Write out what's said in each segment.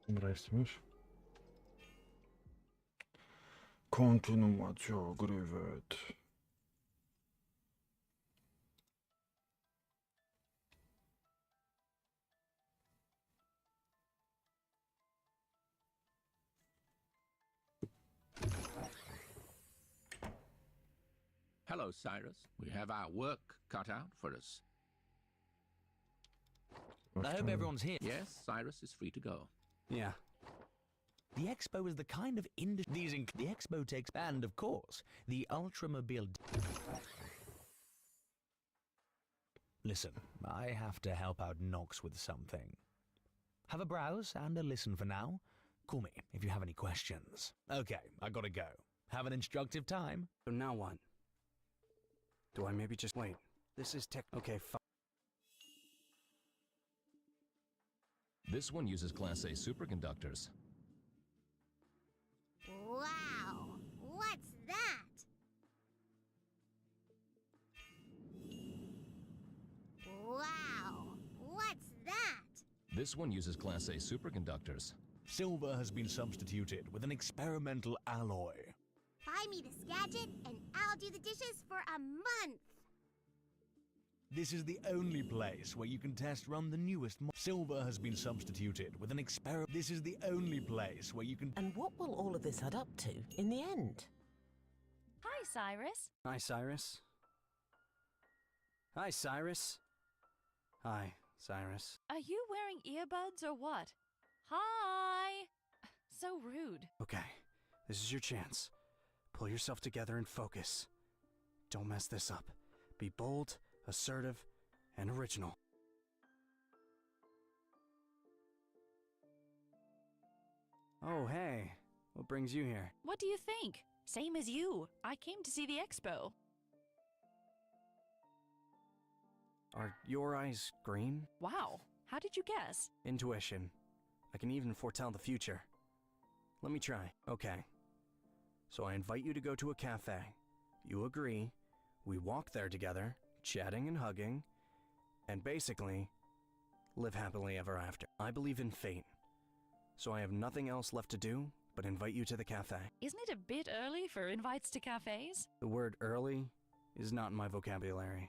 Dobra, jestem już. Kontynuacja gry Ved. Hello, Cyrus. We have our work cut out for us. I hope everyone's here. Yes, Cyrus is free to go. Yeah. The Expo is the kind of industry. The Expo takes, and of course, the Ultramobile. Listen, I have to help out Nox with something. Have a browse and a listen for now. Call me if you have any questions. Okay, I gotta go. Have an instructive time. So now what? Do I maybe just wait? This is tech. Okay, fine. This one uses Class A superconductors. Wow! What's that? Wow! What's that? This one uses Class A superconductors. Silver has been substituted with an experimental alloy. Buy me this gadget and I'll do the dishes for a month! This is the only place where you can test run the newest Silver has been substituted with an This is the only place where you can. And what will all of this add up to in the end? Hi, Cyrus. Hi, Cyrus. Hi, Cyrus. Hi, Cyrus. Are you wearing earbuds or what? Hi! So rude. Okay, this is your chance. Pull yourself together and focus. Don't mess this up. Be bold, assertive, and original. Oh, hey. What brings you here? What do you think? Same as you. I came to see the expo. Are your eyes green? Wow. How did you guess? Intuition. I can even foretell the future. Let me try. Okay. So I invite you to go to a cafe. You agree. We walk there together, chatting and hugging, and basically, live happily ever after. I believe in fate. So I have nothing else left to do but invite you to the cafe. Isn't it a bit early for invites to cafes? The word early is not in my vocabulary.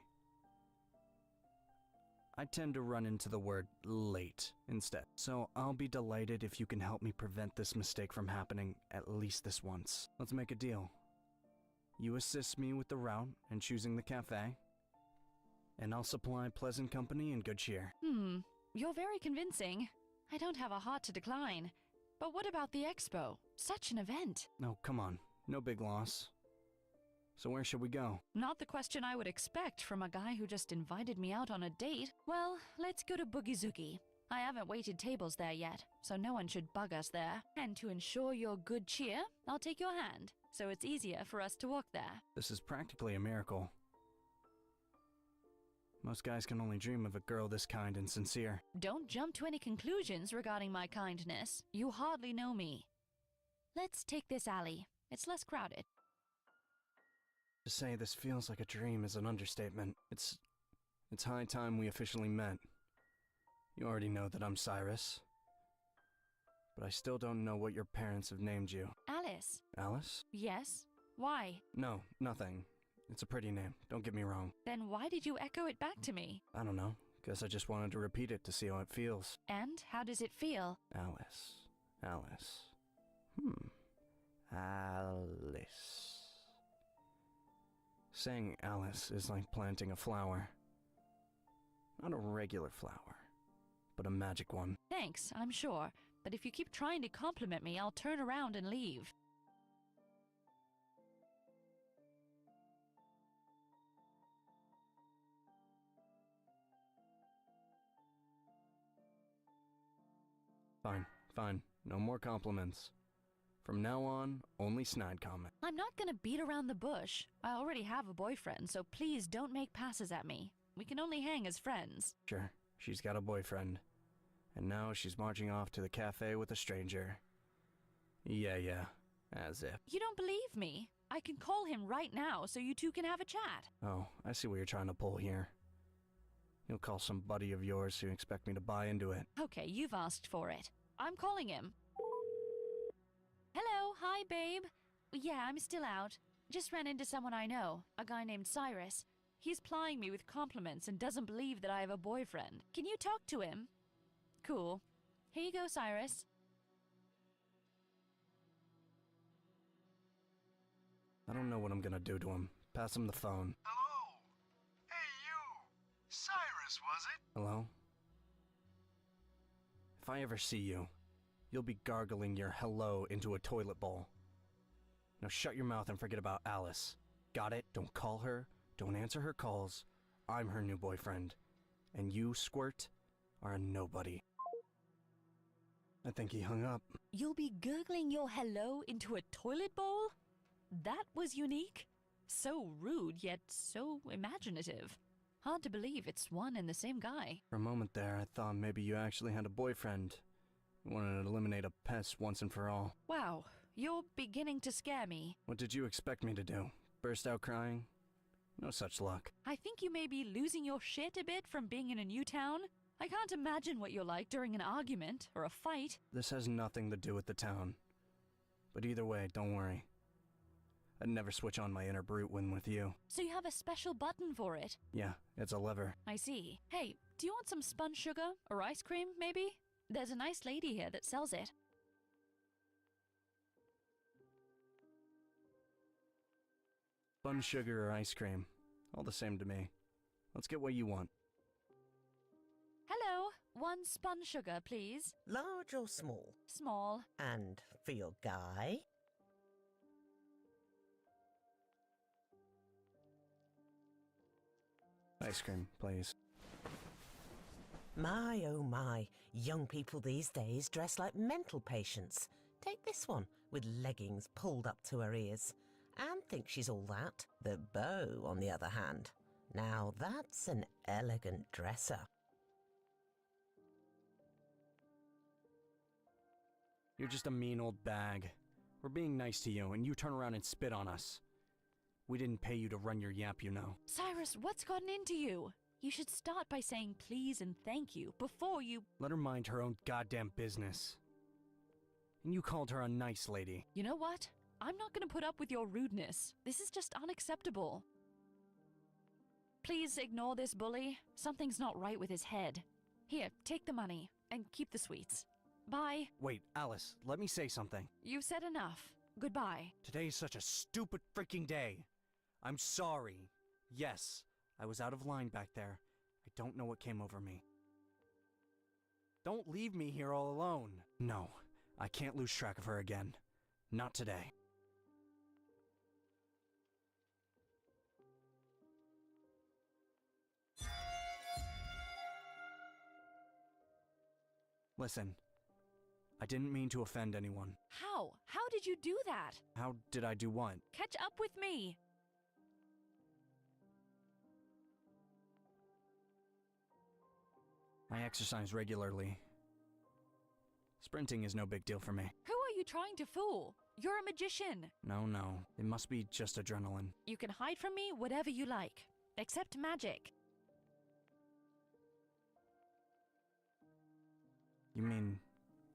I tend to run into the word late instead. So I'll be delighted if you can help me prevent this mistake from happening at least this once. Let's make a deal. You assist me with the route and choosing the cafe, and I'll supply pleasant company and good cheer. You're very convincing. I don't have a heart to decline. But what about the expo? Such an event. No, come on. No big loss. So where should we go? Not the question I would expect from a guy who just invited me out on a date. Well, let's go to Boogie Zoogie. I haven't waited tables there yet, so no one should bug us there. And to ensure your good cheer, I'll take your hand, so it's easier for us to walk there. This is practically a miracle. Most guys can only dream of a girl this kind and sincere. Don't jump to any conclusions regarding my kindness. You hardly know me. Let's take this alley. It's less crowded. To say this feels like a dream is an understatement. It's high time we officially met. You already know that I'm Cyrus. But I still don't know what your parents have named you. Alice. Alice? Yes? Why? No, nothing. It's a pretty name, don't get me wrong. Then why did you echo it back to me? I don't know. Guess I just wanted to repeat it to see how it feels. And how does it feel? Alice. Alice. Alice. Saying Alice is like planting a flower. Not a regular flower, but a magic one. Thanks, I'm sure. But if you keep trying to compliment me, I'll turn around and leave. Fine, fine. No more compliments. From now on, only snide comment. I'm not gonna beat around the bush. I already have a boyfriend, so please don't make passes at me. We can only hang as friends. Sure, she's got a boyfriend. And now she's marching off to the cafe with a stranger. Yeah, as if. You don't believe me? I can call him right now so you two can have a chat. Oh, I see what you're trying to pull here. You'll call some buddy of yours who expect me to buy into it. Okay, you've asked for it. I'm calling him. Hello, hi, babe. Yeah, I'm still out. Just ran into someone I know, a guy named Cyrus. He's plying me with compliments and doesn't believe that I have a boyfriend. Can you talk to him? Cool. Here you go, Cyrus. I don't know what I'm gonna do to him. Pass him the phone. Hello? Hey, you! Cyrus, was it? Hello? If I ever see you, you'll be gargling your hello into a toilet bowl. Now shut your mouth and forget about Alice. Got it? Don't call her. Don't answer her calls. I'm her new boyfriend. And you, Squirt, are a nobody. I think he hung up. You'll be gurgling your hello into a toilet bowl? That was unique. So rude, yet so imaginative. Hard to believe it's one and the same guy. For a moment there, I thought maybe you actually had a boyfriend. You wanted to eliminate a pest once and for all. Wow, you're beginning to scare me. What did you expect me to do? Burst out crying? No such luck. I think you may be losing your shit a bit from being in a new town. I can't imagine what you're like during an argument or a fight. This has nothing to do with the town. But either way, don't worry. I'd never switch on my inner brute when with you. So you have a special button for it? Yeah, it's a lever. I see. Hey, do you want some spun sugar or ice cream, maybe? There's a nice lady here that sells it. Spun sugar or ice cream. All the same to me. Let's get what you want. Hello, one spun sugar, please. Large or small? Small. And for your guy? Ice cream, please. My, oh my, young people these days dress like mental patients. Take this one, with leggings pulled up to her ears. And think she's all that. The beau, on the other hand. Now that's an elegant dresser. You're just a mean old bag. We're being nice to you, and you turn around and spit on us. We didn't pay you to run your yap, you know. Cyrus, what's gotten into you? You should start by saying please and thank you before you... Let her mind her own goddamn business. And you called her a nice lady. You know what? I'm not gonna put up with your rudeness. This is just unacceptable. Please ignore this bully. Something's not right with his head. Here, take the money and keep the sweets. Bye. Wait, Alice, let me say something. You've said enough. Goodbye. Today is such a stupid freaking day. I'm sorry. Yes, I was out of line back there. I don't know what came over me. Don't leave me here all alone. No, I can't lose track of her again. Not today. Listen, I didn't mean to offend anyone. How? How did you do that? How did I do what? Catch up with me. I exercise regularly. Sprinting is no big deal for me. Who are you trying to fool? You're a magician. No, it must be just adrenaline. You can hide from me whatever you like, except magic. You mean,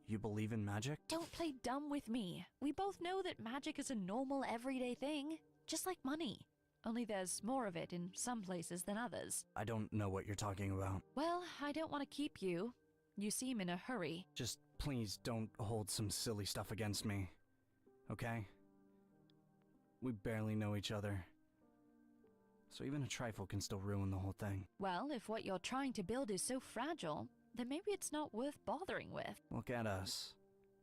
you believe in magic? Don't play dumb with me. We both know that magic is a normal, everyday thing, just like money. Only there's more of it in some places than others. I don't know what you're talking about. Well, I don't want to keep you. You seem in a hurry. Just please don't hold some silly stuff against me, okay? We barely know each other. So even a trifle can still ruin the whole thing. Well, if what you're trying to build is so fragile, then maybe it's not worth bothering with. Look at us.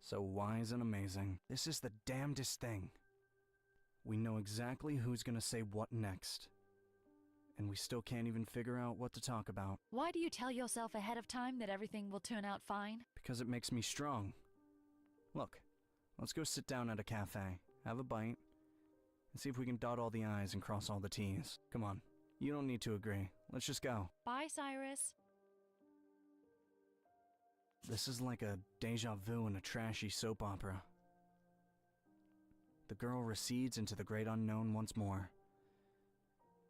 So wise and amazing. This is the damnedest thing. We know exactly who's gonna say what next. And we still can't even figure out what to talk about. Why do you tell yourself ahead of time that everything will turn out fine? Because it makes me strong. Look, let's go sit down at a cafe, have a bite, and see if we can dot all the I's and cross all the T's. Come on, you don't need to agree. Let's just go. Bye, Cyrus. This is like a deja vu in a trashy soap opera. The girl recedes into the great unknown once more,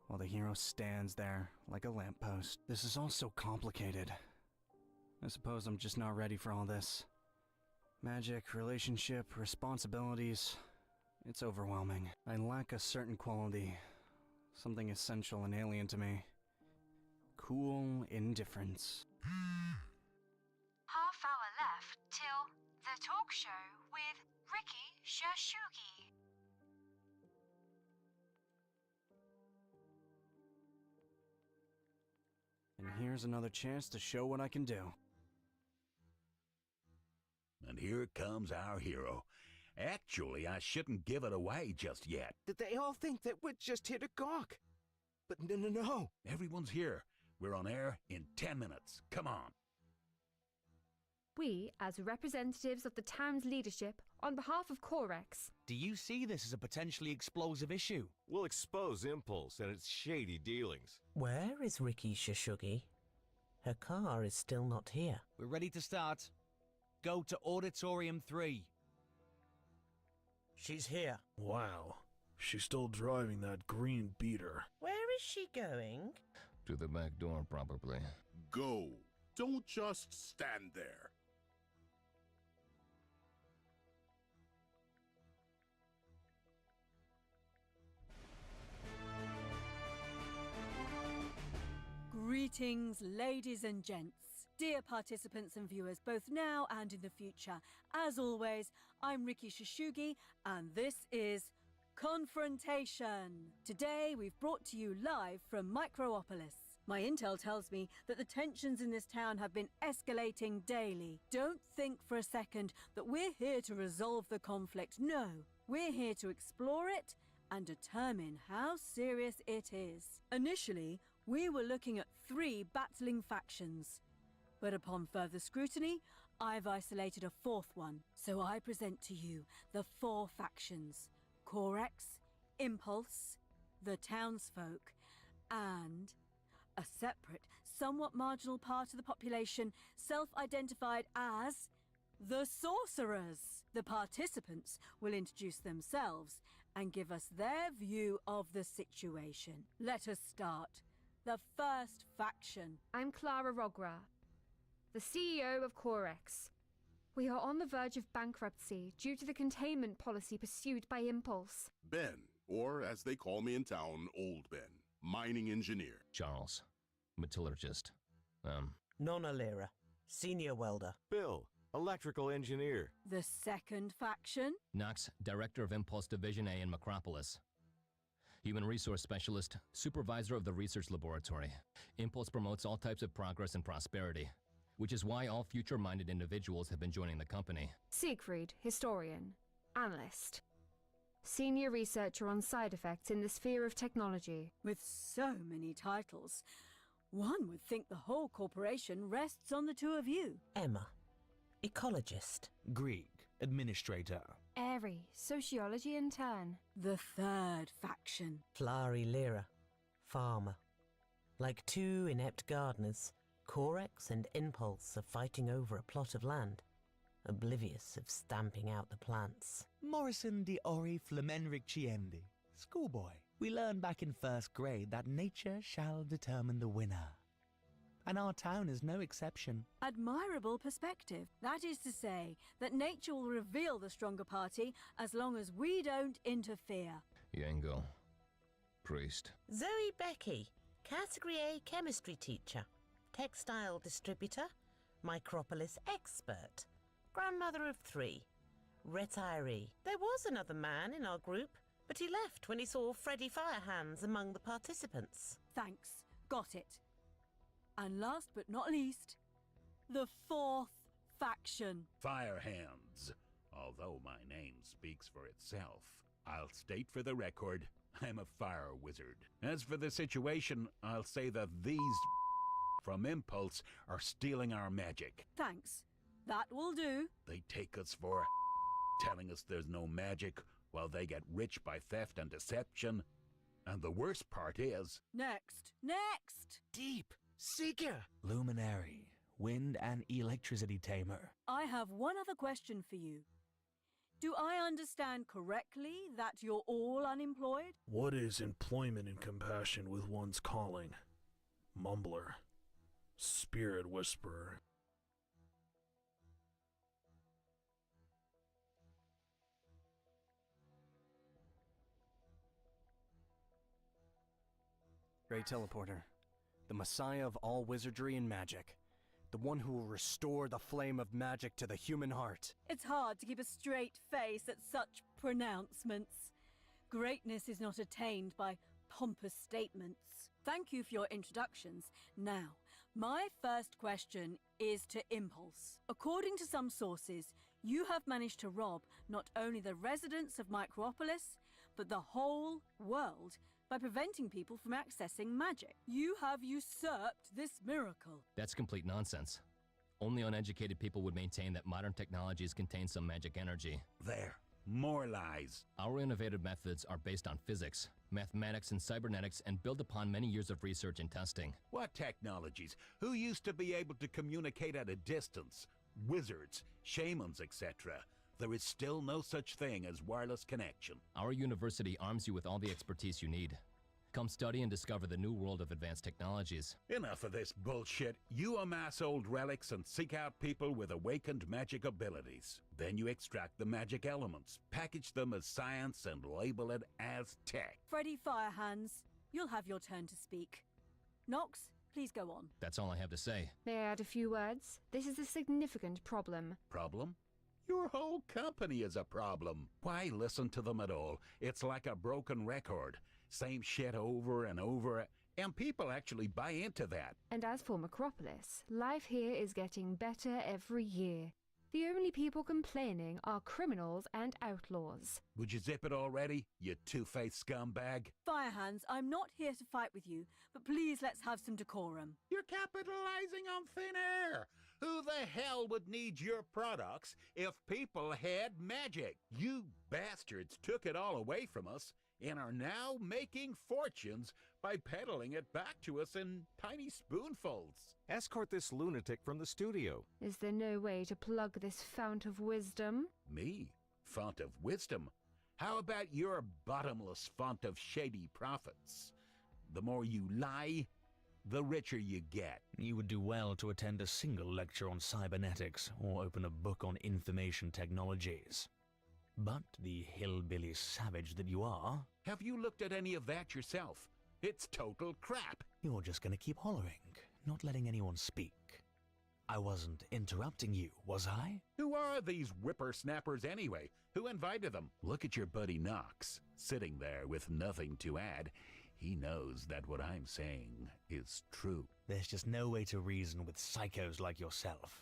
while the hero stands there like a lamppost. This is all so complicated. I suppose I'm just not ready for all this. Magic, relationship, responsibilities. It's overwhelming. I lack a certain quality. Something essential and alien to me. Cool indifference. Half hour left till the talk show with Ricky Shashugi. And here's another chance to show what I can do. And here comes our hero. Actually, I shouldn't give it away just yet. They all think that we're just here to gawk. But no. Everyone's here. We're on air in 10 minutes. Come on. We, as representatives of the town's leadership, on behalf of Corex. Do you see this as a potentially explosive issue? We'll expose Impulse and its shady dealings. Where is Ricky Shashugi? Her car is still not here. We're ready to start. Go to Auditorium 3. She's here. Wow. She's still driving that green beater. Where is she going? To the back door, probably. Go. Don't just stand there. Greetings, ladies and gents. Dear participants and viewers, both now and in the future. As always, I'm Ricky Shashugi, and this is Confrontation. Today, we've brought to you live from Microopolis. My intel tells me that the tensions in this town have been escalating daily. Don't think for a second that we're here to resolve the conflict. No, we're here to explore it and determine how serious it is. Initially, we were looking at 3 battling factions. But upon further scrutiny, I've isolated a 4th one. So I present to you the 4 factions. Corex, Impulse, the townsfolk, and a separate, somewhat marginal part of the population self-identified as the Sorcerers. The participants will introduce themselves and give us their view of the situation. Let us start. The first faction. I'm Clara Rogra, the CEO of Corex. We are on the verge of bankruptcy due to the containment policy pursued by Impulse. Ben, or as they call me in town, Old Ben, mining engineer. Charles, metallurgist. Nonna Lyra, senior welder. Bill, electrical engineer. The second faction. Knox, director of Impulse Division A in Macropolis. Human resource specialist, supervisor of the research laboratory. Impulse promotes all types of progress and prosperity, which is why all future-minded individuals have been joining the company. Siegfried, historian, analyst, senior researcher on side effects in the sphere of technology. With so many titles, one would think the whole corporation rests on the 2 of you. Emma, ecologist. Greek, administrator. Airy, sociology intern. The third faction. Flari Lyra, farmer. Like 2 inept gardeners, Corex and Impulse are fighting over a plot of land, oblivious of stamping out the plants. Morrison di Ori Flamenric Ciendi. Schoolboy. We learned back in 1st grade that nature shall determine the winner. And our town is no exception. Admirable perspective. That is to say, that nature will reveal the stronger party as long as we don't interfere. Yango, priest. Zoe Becky, Category A chemistry teacher. Textile distributor, Micropolis expert, grandmother of 3, retiree. There was another man in our group, but he left when he saw Freddy Firehands among the participants. Thanks, got it. And last but not least, the 4th faction. Firehands. Although my name speaks for itself, I'll state for the record, I'm a fire wizard. As for the situation, I'll say that these from Impulse are stealing our magic. Thanks. That will do. They take us for telling us there's no magic while they get rich by theft and deception. And the worst part is... Next. Deep. Seeker. Luminary, wind and electricity tamer. I have one other question for you. Do I understand correctly that you're all unemployed? What is employment in compassion with one's calling? Mumbler. Spirit whisperer. Great teleporter. The messiah of all wizardry and magic. The one who will restore the flame of magic to the human heart. It's hard to keep a straight face at such pronouncements. Greatness is not attained by pompous statements. Thank you for your introductions. Now, my first question is to Impulse. According to some sources, you have managed to rob not only the residents of Micropolis, but the whole world by preventing people from accessing magic. You have usurped this miracle. That's complete nonsense. Only uneducated people would maintain that modern technologies contain some magic energy. There. More lies. Our innovative methods are based on physics, mathematics, and cybernetics and build upon many years of research and testing. What technologies? Who used to be able to communicate at a distance? Wizards, shamans, etc. There is still no such thing as wireless connection. Our university arms you with all the expertise you need. Come study and discover the new world of advanced technologies. Enough of this bullshit. You amass old relics and seek out people with awakened magic abilities. Then you extract the magic elements, package them as science, and label it as tech. Freddy Firehands, you'll have your turn to speak. Nox, please go on. That's all I have to say. May I add a few words? This is a significant problem. Problem? Your whole company is a problem. Why listen to them at all? It's like a broken record. Same shit over and over, and people actually buy into that. And as for Macropolis, life here is getting better every year. The only people complaining are criminals and outlaws. Would you zip it already, you two-faced scumbag? Firehands, I'm not here to fight with you, but please let's have some decorum. You're capitalizing on thin air. Who the hell would need your products if people had magic? You bastards took it all away from us and are now making fortunes by peddling it back to us in tiny spoonfuls. Escort this lunatic from the studio. Is there no way to plug this fount of wisdom? Me? Font of wisdom? How about your bottomless font of shady profits? The more you lie, the richer you get. You would do well to attend a single lecture on cybernetics or open a book on information technologies. But the hillbilly savage that you are... Have you looked at any of that yourself? It's total crap. You're just gonna keep hollering, not letting anyone speak. I wasn't interrupting you, was I? Who are these whippersnappers anyway? Who invited them? Look at your buddy Knox, sitting there with nothing to add. He knows that what I'm saying is true. There's just no way to reason with psychos like yourself.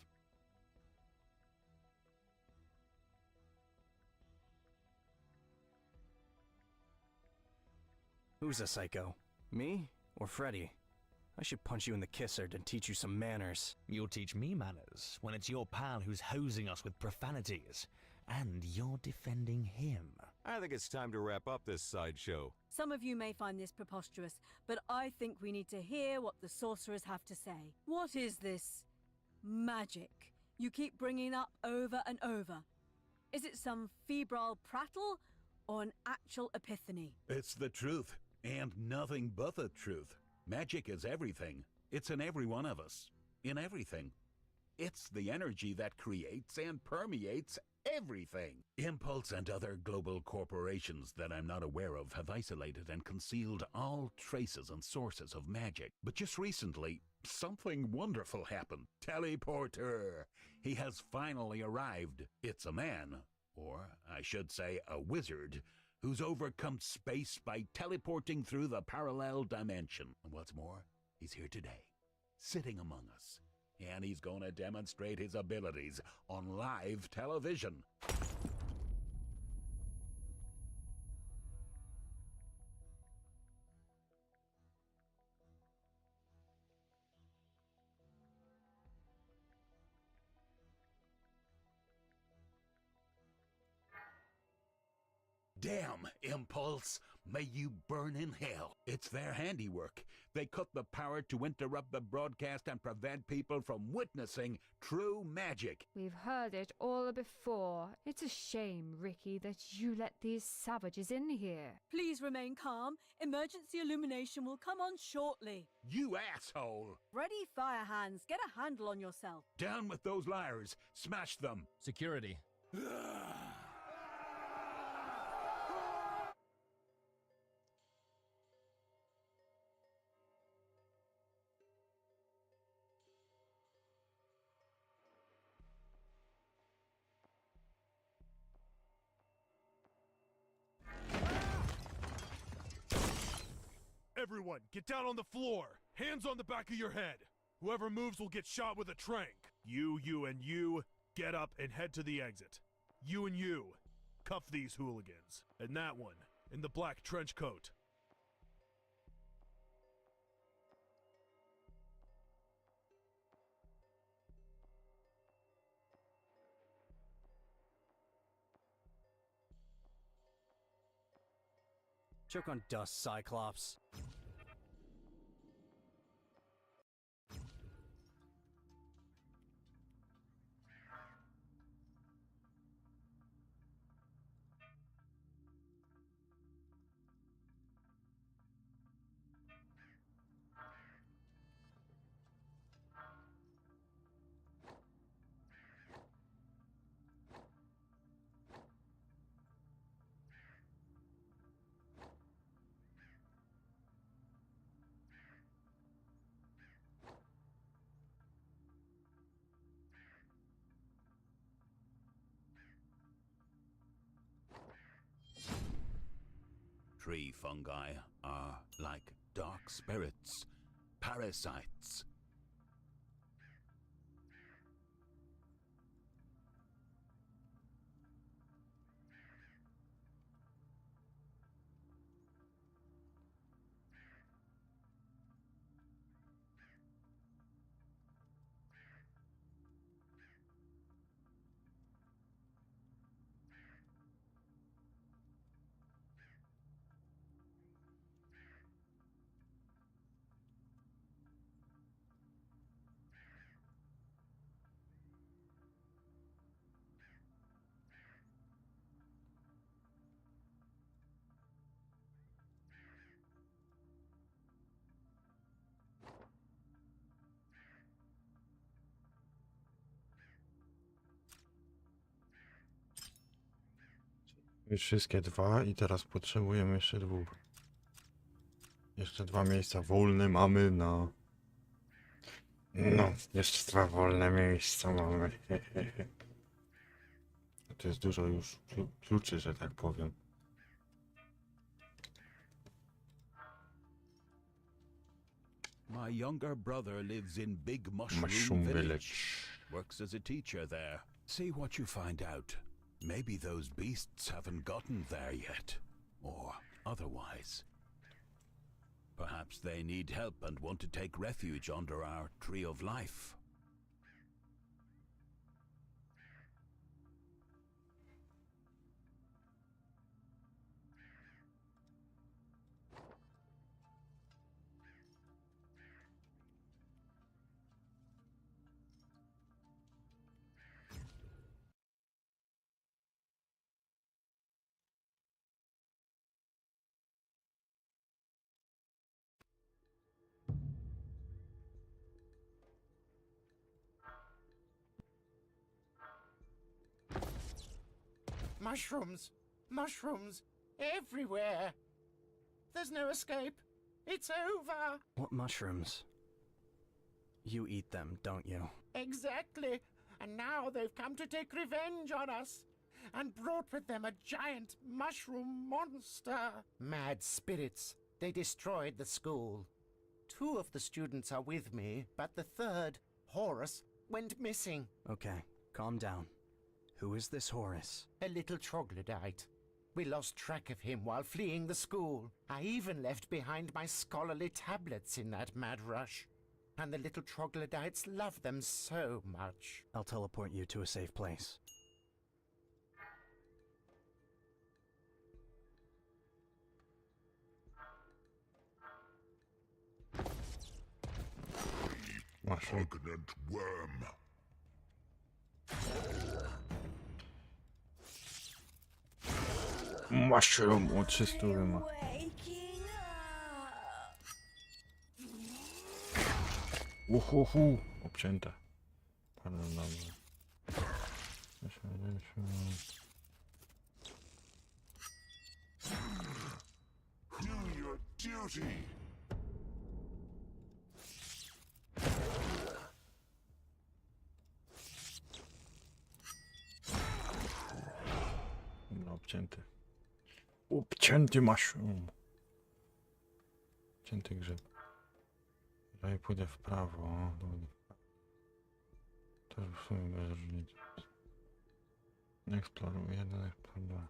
Who's a psycho? Me or Freddy? I should punch you in the kisser to teach you some manners. You'll teach me manners when it's your pal who's hosing us with profanities. And you're defending him. I think it's time to wrap up this sideshow. Some of you may find this preposterous, but I think we need to hear what the sorcerers have to say. What is this magic you keep bringing up over and over? Is it some febrile prattle or an actual epiphany? It's the truth, and nothing but the truth. Magic is everything. It's in every one of us. In everything. It's the energy that creates and permeates everything. Impulse and other global corporations that I'm not aware of have isolated and concealed all traces and sources of magic. But just recently, something wonderful happened. Teleporter! He has finally arrived. It's a man, or I should say a wizard, who's overcome space by teleporting through the parallel dimension. And what's more, he's here today, sitting among us. And he's going to demonstrate his abilities on live television. Damn, Impulse! May you burn in hell. It's their handiwork. They cut the power to interrupt the broadcast and prevent people from witnessing true magic. We've heard it all before. It's a shame, Ricky, that you let these savages in here. Please remain calm. Emergency illumination will come on shortly. You asshole! Ready, Firehands. Get a handle on yourself. Down with those liars. Smash them. Security. Everyone, get down on the floor. Hands on the back of your head. Whoever moves will get shot with a trank. You, and you, get up and head to the exit. You and you, cuff these hooligans. And that one, in the black trench coat. Choke on dust, Cyclops. Tree fungi are like dark spirits, parasites. Już wszystkie dwa i teraz potrzebujemy jeszcze dwóch. Jeszcze dwa miejsca wolne mamy na... No, jeszcze dwa wolne miejsca mamy. To jest dużo już kluczy, że tak powiem. My younger brother lives in Big Mushroom Village. Works as a teacher there. See what you find out. Maybe those beasts haven't gotten there yet. Or otherwise. Perhaps they need help and want to take refuge under our Tree of Life. Mushrooms! Mushrooms! Everywhere! There's no escape! It's over! What mushrooms? You eat them, don't you? Exactly! And now they've come to take revenge on us! And brought with them a giant mushroom monster! Mad spirits! They destroyed the school. 2 of the students are with me, but the third, Horace, went missing. Okay, calm down. Who is this Horace? A little troglodyte. We lost track of him while fleeing the school. I even left behind my scholarly tablets in that mad rush. And the little troglodytes love them so much. I'll teleport you to a safe place. Repugnant worm. Mushroom o 300 ma. Obcięte. Bardzo dobrze. Do your duty. Dobra, obcięty. Obcięty mushroom. Cięty grzyb. Jeżeli pójdę w prawo, to już w sumie bez różnicy. Eksploruj 1, eksploruj 2.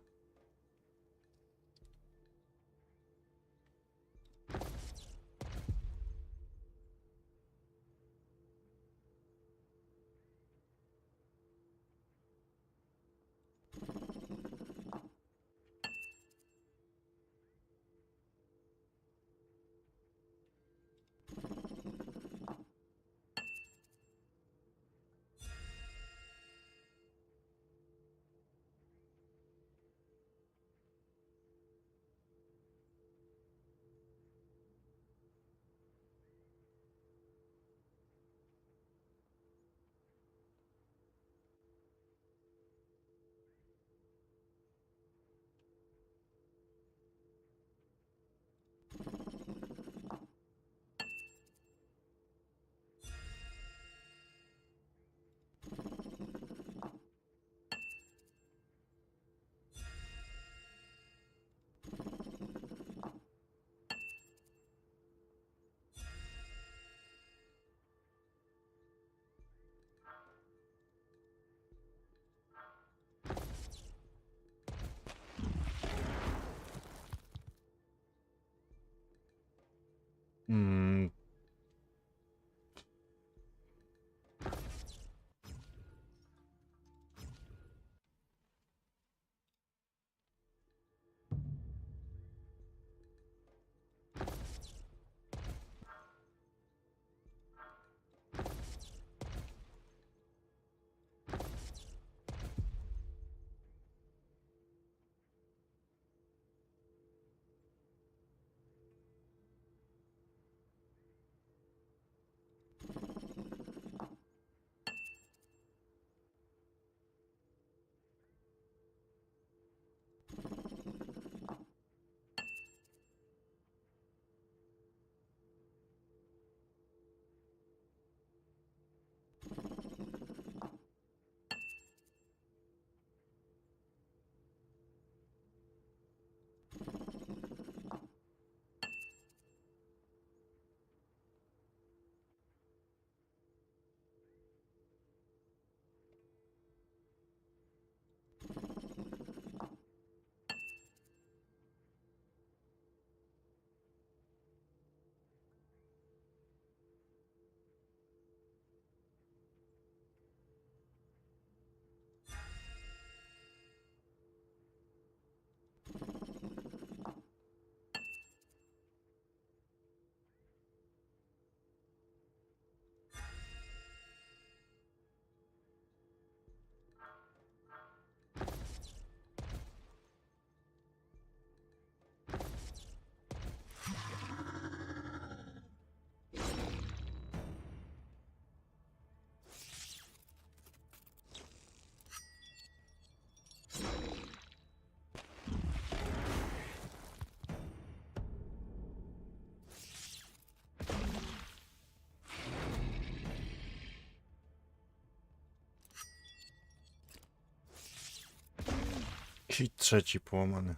I trzeci połamany.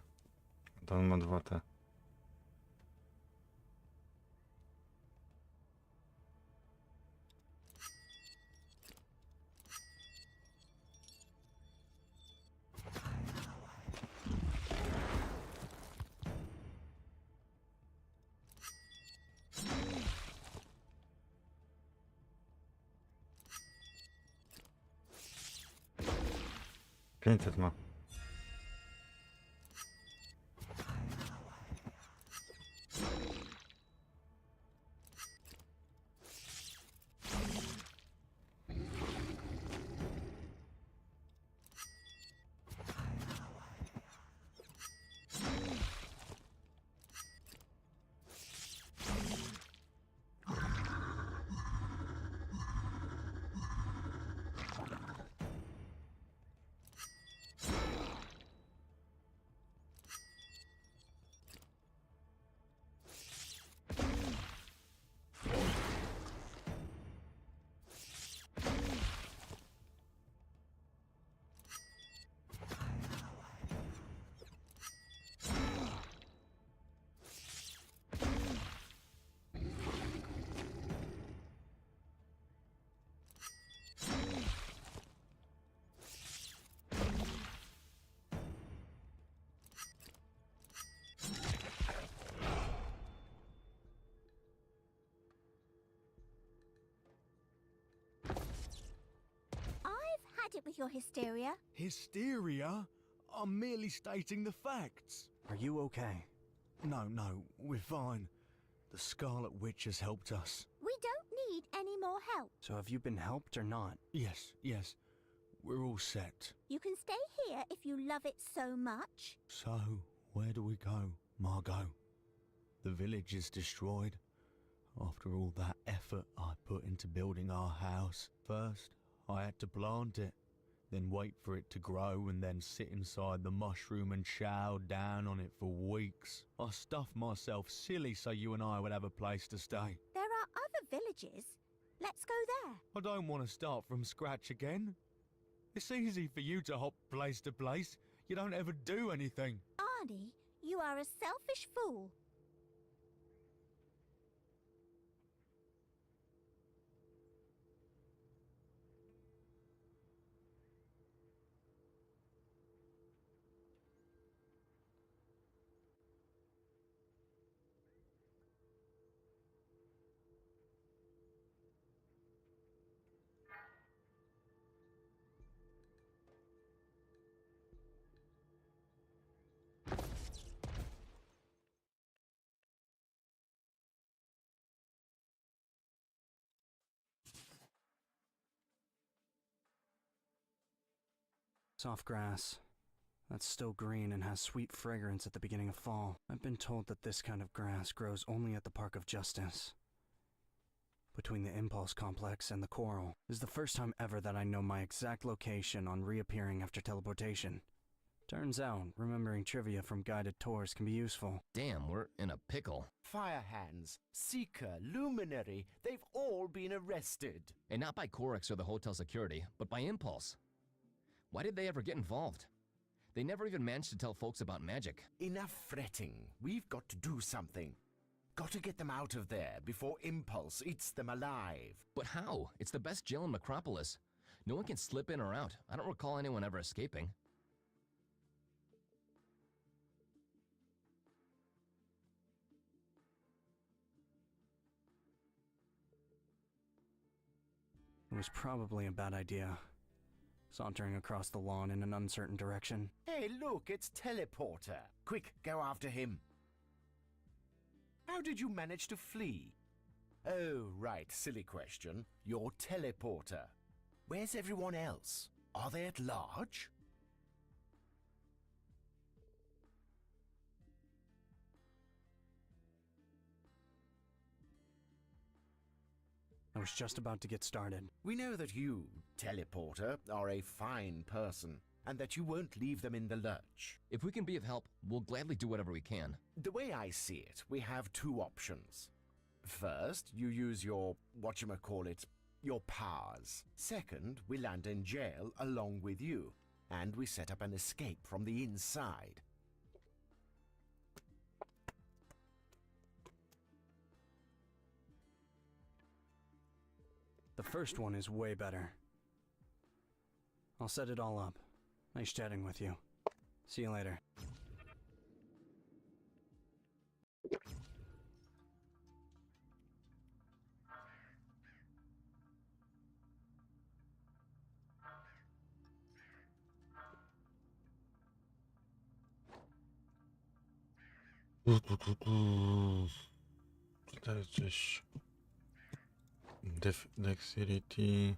To on ma 2T. Pięćset ma. it with your hysteria. Hysteria? I'm merely stating the facts. Are you okay? No, we're fine. The Scarlet Witch has helped us. We don't need any more help. So have you been helped or not? Yes. We're all set. You can stay here if you love it so much. So, where do we go, Margot? The village is destroyed. After all that effort I put into building our house, first I had to plant it, then wait for it to grow and then sit inside the mushroom and chow down on it for weeks. I stuffed myself silly so you and I would have a place to stay. There are other villages. Let's go there. I don't want to start from scratch again. It's easy for you to hop place to place. You don't ever do anything. Arnie, you are a selfish fool. Soft grass. That's still green and has sweet fragrance at the beginning of fall. I've been told that this kind of grass grows only at the Park of Justice. Between the Impulse Complex and the Coral. This is the first time ever that I know my exact location on reappearing after teleportation. Turns out, remembering trivia from guided tours can be useful. Damn, we're in a pickle. Fire Hands, Seeker, Luminary, they've all been arrested. And not by Corex or the hotel security, but by Impulse. Why did they ever get involved? They never even managed to tell folks about magic. Enough fretting. We've got to do something. Got to get them out of there before Impulse eats them alive. But how? It's the best jail in Macropolis. No one can slip in or out. I don't recall anyone ever escaping. It was probably a bad idea. Sauntering across the lawn in an uncertain direction. Hey, look, it's Teleporter. Quick, go after him. How did you manage to flee? Oh, right, silly question. You're Teleporter. Where's everyone else? Are they at large? I was just about to get started. We know that you, Teleporter, are a fine person, and that you won't leave them in the lurch. If we can be of help, we'll gladly do whatever we can. The way I see it, we have two options. First, you use your, your powers. Second, we land in jail along with you, and we set up an escape from the inside. The first one is way better. I'll set it all up. Nice chatting with you. See you later. Tutaj jest gdzieś Dexterity,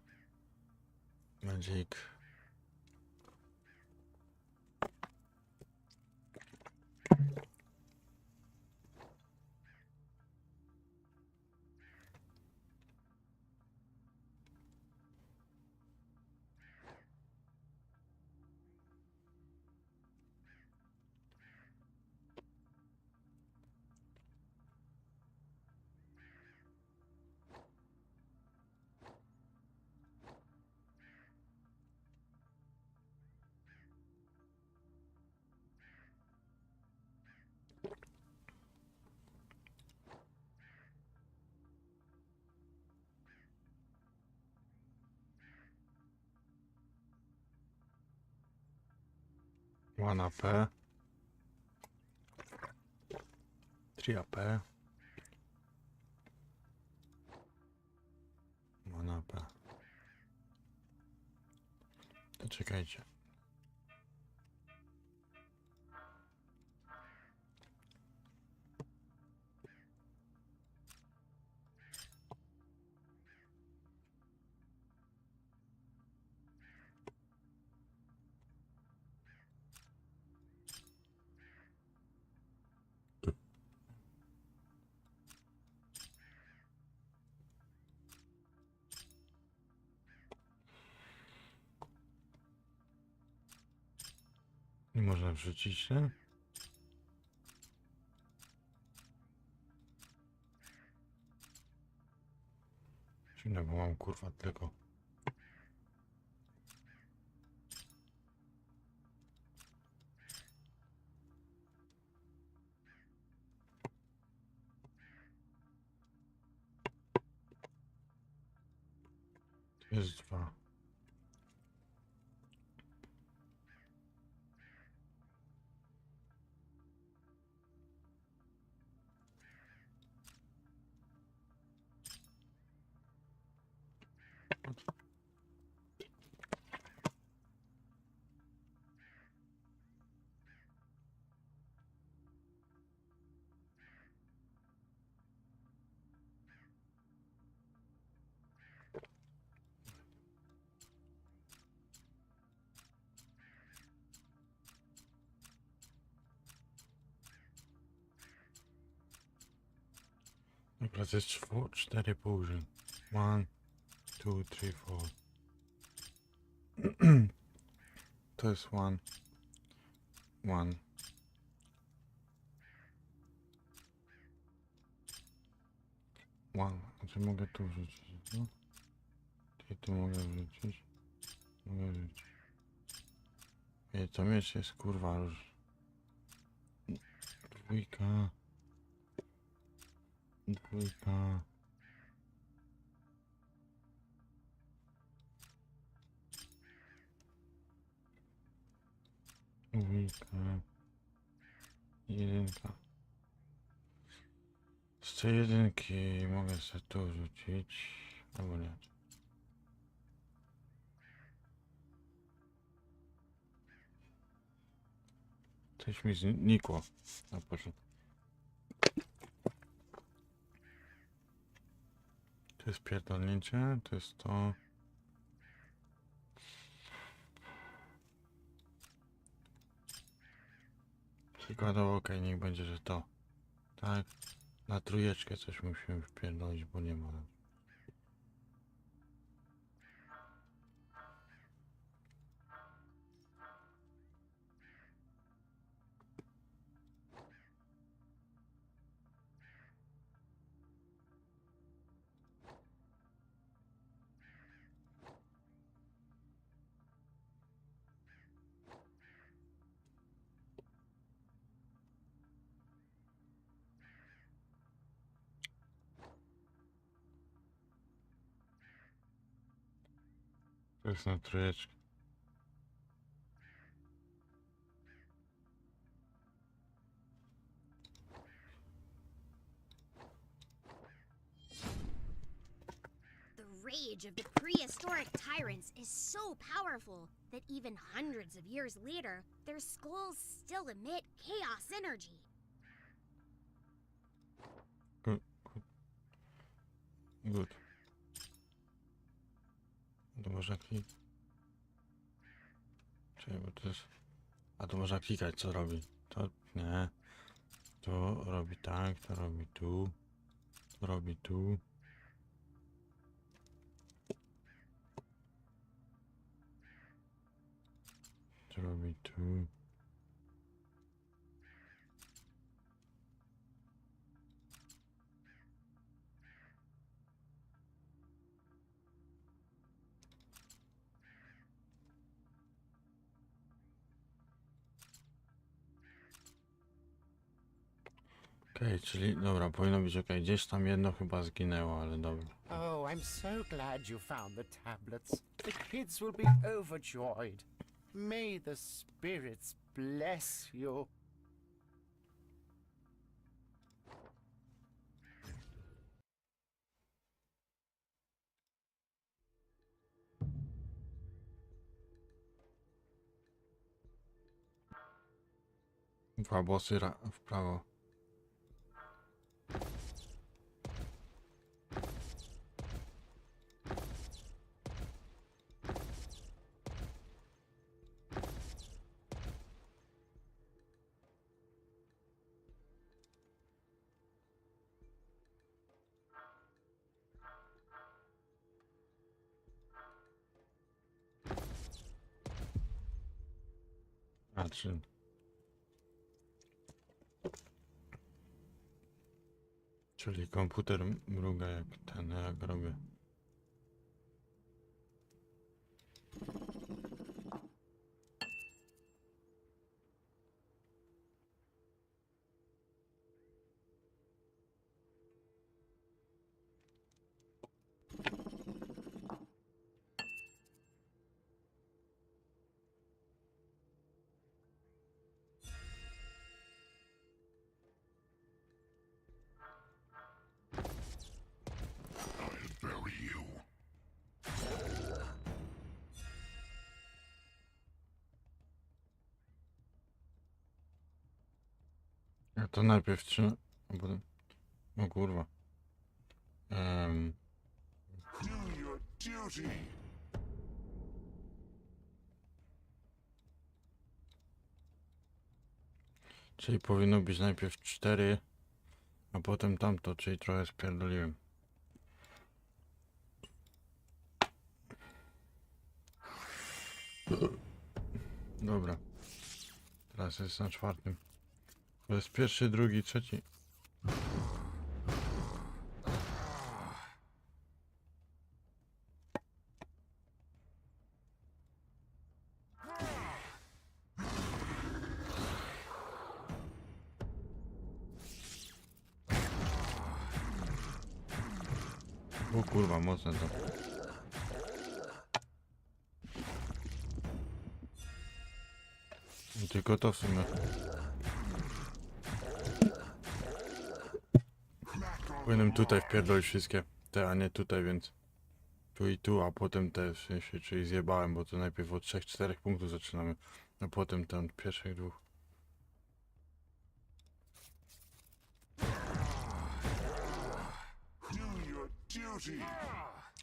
Magic. One AP, 3 AP, 1 AP. Czekajcie. Nie można wrzucić, nie? Dziwne, bo mam kurwa tylko. To jest 2. Dobra, to jest 4 półrzędy. 1, 2, 3, 4. To jest 1. 1. Znaczy mogę tu wrzucić, no? I tu mogę wrzucić. Mogę wrzucić. Ej, to miecz jest kurwa już. 2. 2. Dwójka. 1. Z tej 1 mogę sobie tu wrzucić. Albo nie. Coś mi znikło na początku. To jest pierdolnięcie, to jest to. Przykładowo, okej, niech będzie, że to. Tak. Na 3 coś musimy wpierdolić, bo nie ma. To jest na 3. The rage of the prehistoric tyrants is so powerful that even hundreds of years later, their skulls still emit chaos energy. Good. To można klikać. Czekaj, bo to jest... A to można klikać, co robi? To nie. To robi tak, to robi tu. To robi tu. To robi tu. Okej, czyli dobra, powinno być okej. Gdzieś tam jedno chyba zginęło, ale dobra. Oh, I'm so glad you found the tablets. The kids will be overjoyed. May the spirits bless you. Dwa bossy w prawo. A, czy... Czyli komputer mruga jak ten, jak robię. Ja to najpierw trzymam, a potem... O kurwa. Do your duty. Czyli powinno być najpierw 4, a potem tamto, czyli trochę spierdoliłem. Dobra. Teraz jest na 4. To jest 1., 2., 3. O kurwa, mocne to. I tylko to w sumie. Powinienem tutaj wpierdolić wszystkie te, a nie tutaj, więc tu i tu, a potem te, w sensie, czyli zjebałem, bo to najpierw od 3-4 punktów zaczynamy, a potem tam od pierwszych 2. Do your duty.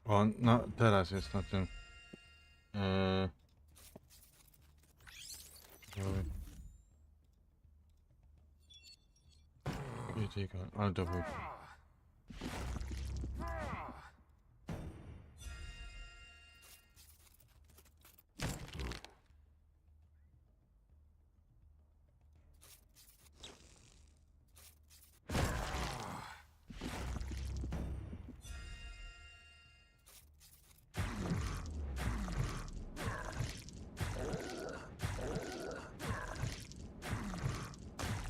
O, no teraz jest na tym. Ale to był.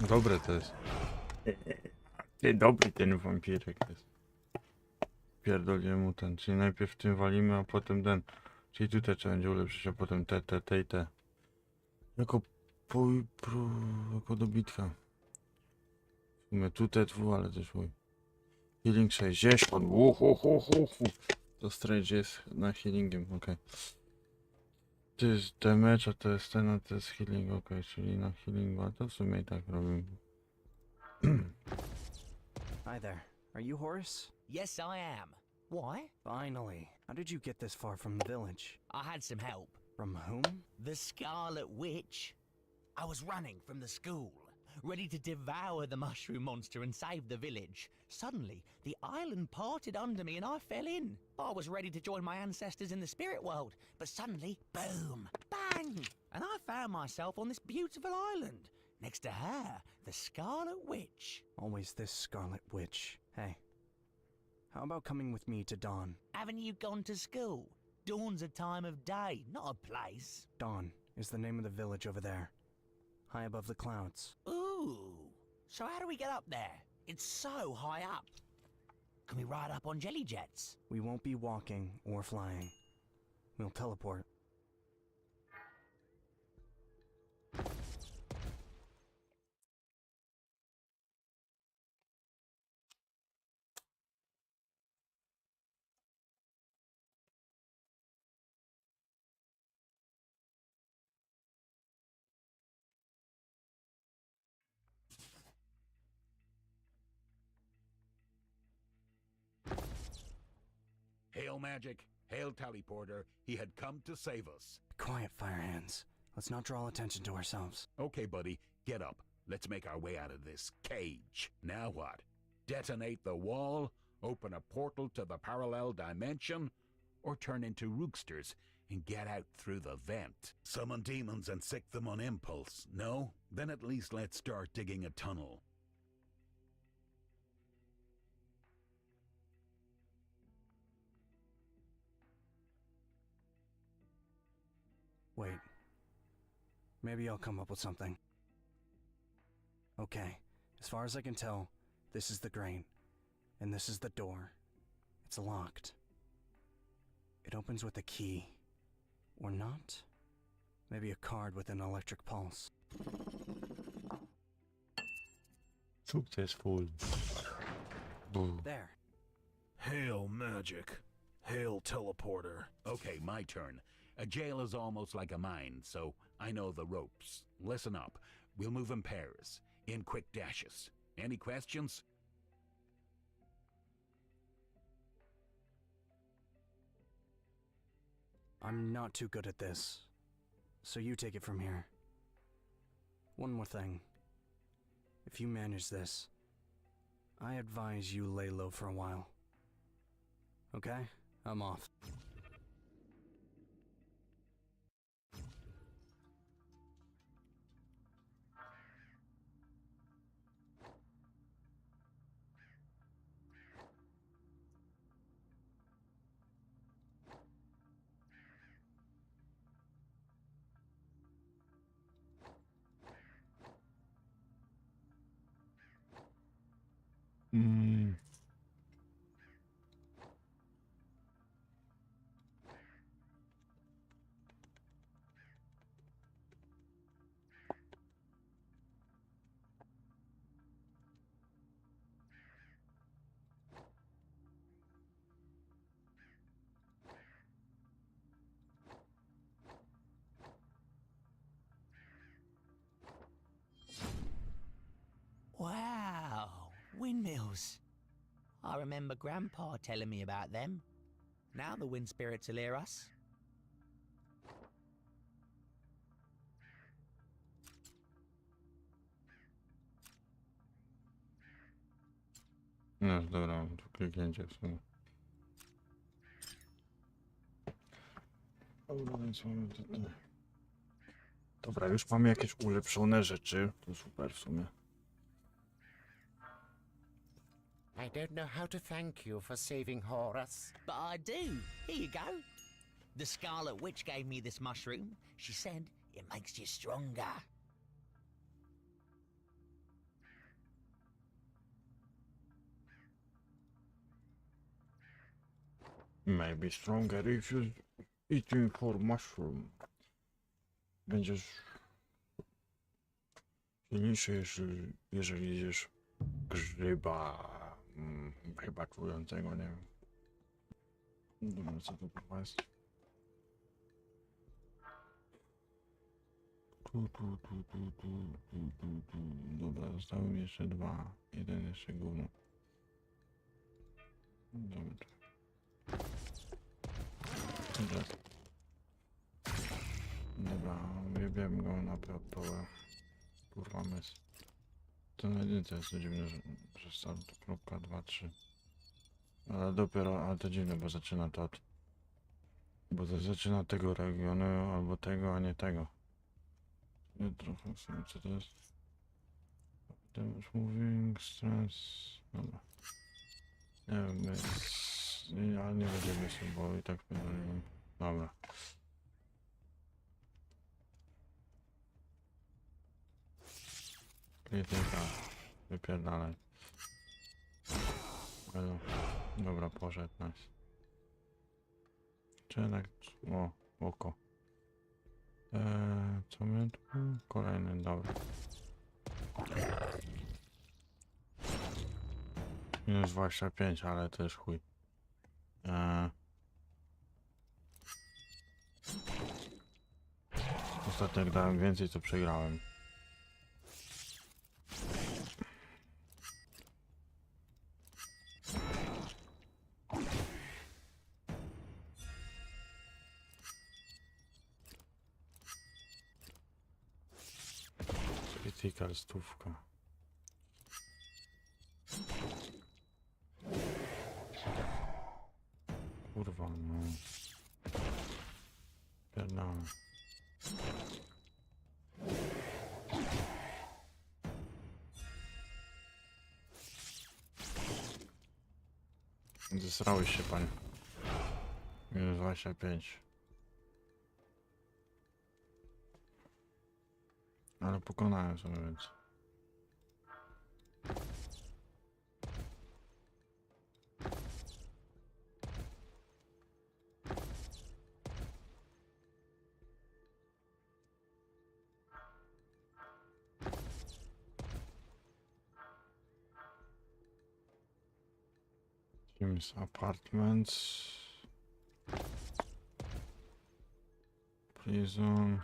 Dobre to jest. Ty dobry ten wampirek jest. Pierdolę mu ten, czyli najpierw tym walimy, a potem ten. Czyli tutaj trzeba będzie ulepszyć, a potem te i te. Jako jako dobitka. W sumie tu te 2, ale też mój. Healing 60. To strange jest na healingiem, okej. To jest damage, a to jest ten, a to jest healing, okej, czyli na healingu, a to w sumie i tak robimy. Hi there. Are you Horace? Yes, I am. Why? Finally. How did you get this far from the village? I had some help. From whom? The Scarlet Witch. I was running from the school, ready to devour the mushroom monster and save the village. Suddenly, the island parted under me and I fell in. I was ready to join my ancestors in the spirit world, but suddenly, boom, bang, and I found myself on this beautiful island. Next to her, the Scarlet Witch. Always this Scarlet Witch. Hey, how about coming with me to Dawn? Haven't you gone to school? Dawn's a time of day, not a place. Dawn is the name of the village over there, high above the clouds. Ooh, so how do we get up there? It's so high up. Can we ride up on jelly jets? We won't be walking or flying. We'll teleport. Hail Magic, hail Teleporter, he had come to save us. Quiet, Fire Hands. Let's not draw attention to ourselves. Okay, buddy, get up. Let's make our way out of this cage. Now what? Detonate the wall, open a portal to the parallel dimension, or turn into rooksters and get out through the vent? Summon demons and sick them on impulse, no? Then at least let's start digging a tunnel. Wait. Maybe I'll come up with something. Okay, as far as I can tell, this is the grain, and this is the door. It's locked. It opens with a key. Or not? Maybe a card with an electric pulse. Successful. Boom. There. Hail Magic. Hail Teleporter. Okay, my turn. A jail is almost like a mine, so I know the ropes. Listen up. We'll move in pairs, in quick dashes. Any questions? I'm not too good at this, so you take it from here. One more thing. If you manage this, I advise you lay low for a while. Okay? I'm off. Wow, windmills. I remember Grandpa telling me about them. Now the wind spirits will hear us. No, dobra, tu kliknięcie w sumie. Dobra, więc mamy tutaj. Dobra, już mamy jakieś ulepszone rzeczy. To super w sumie. I don't know how to thank you for saving Horus. But I do. Here you go. The Scarlet Witch gave me this mushroom. She said it makes you stronger. Maybe stronger if you eating for mushroom. Będziesz silniejszy, jeżeli jesz grzyba. Chyba czującego, nie wiem. Dobra, co to chyba jest? Dobra, zostały mi jeszcze dwa. Jeden jeszcze gówno. Dobra. Dobra, wybiłem go na prawdę. Kurwa mys. To na jedynce jest to dziwne, że start to kropka 2, 3. Ale dopiero, ale to dziwne, bo zaczyna to od... Bo to zaczyna tego regionu, albo tego, a nie tego. Ja trochę w sumie, co to jest? Damage moving, stress... Dobra. Nie wiem, ale nie będziemy się, bo i tak... Dobra. Krytyka. Wypierdalaj. Dobra, poszedł, nice. Czy tak... O, oko. Co my tu? Kolejny, dobra. Minus 25, ale to jest chuj. Ostatnio jak dałem więcej, to przegrałem. Critical 100. Kurwa, no. Pierdolę. Zesrałeś się, panie. Minus 25. Ale pokonałem sobie, więc... Team's apartments. Prison.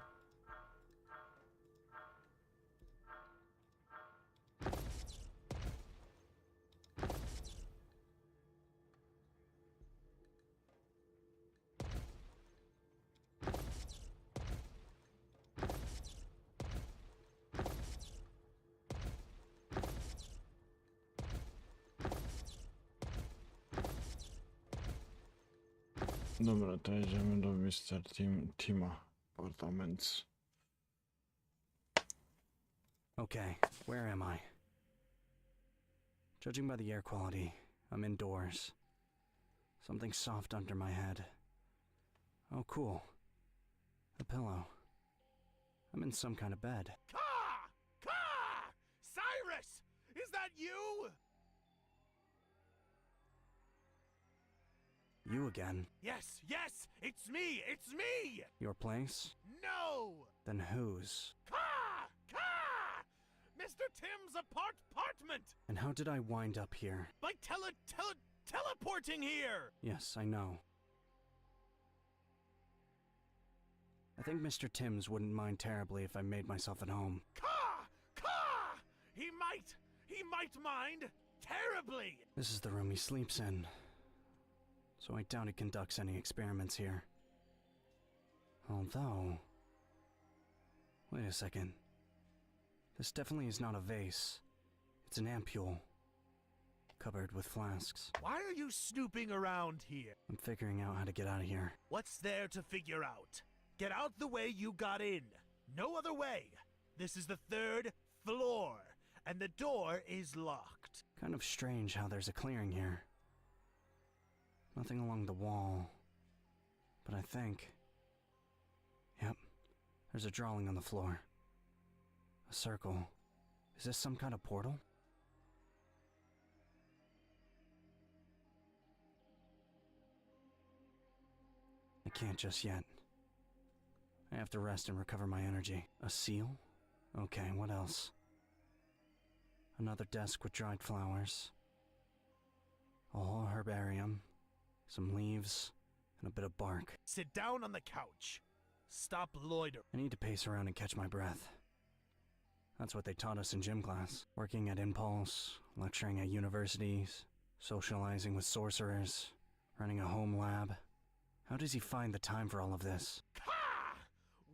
Dobra, to jedziemy do Mr. Tima Apartments. Okay, where am I? Judging by the air quality, I'm indoors. Something soft under my head. Oh, cool. A pillow. I'm in some kind of bed. Cyrus! Is that you? You again? Yes, yes! It's me! It's me! Your place? No! Then whose? Mr. Tim's apartment! And how did I wind up here? By teleporting here! Yes, I know. I think Mr. Timms wouldn't mind terribly if I made myself at home. He might mind terribly! This is the room he sleeps in. So I doubt he conducts any experiments here. Although... Wait a second. This definitely is not a vase. It's an ampule. Covered with flasks. Why are you snooping around here? I'm figuring out how to get out of here. What's there to figure out? Get out the way you got in. No other way. This is the 3rd floor, and the door is locked. Kind of strange how there's a clearing here. Nothing along the wall. But I think... Yep. There's a drawing on the floor. A circle. Is this some kind of portal? I can't just yet. I have to rest and recover my energy. A seal? Okay, what else? Another desk with dried flowers. A whole herbarium. Some leaves. And a bit of bark. Sit down on the couch. Stop loitering. I need to pace around and catch my breath. That's what they taught us in gym class. Working at Impulse, lecturing at universities, socializing with sorcerers, running a home lab. How does he find the time for all of this?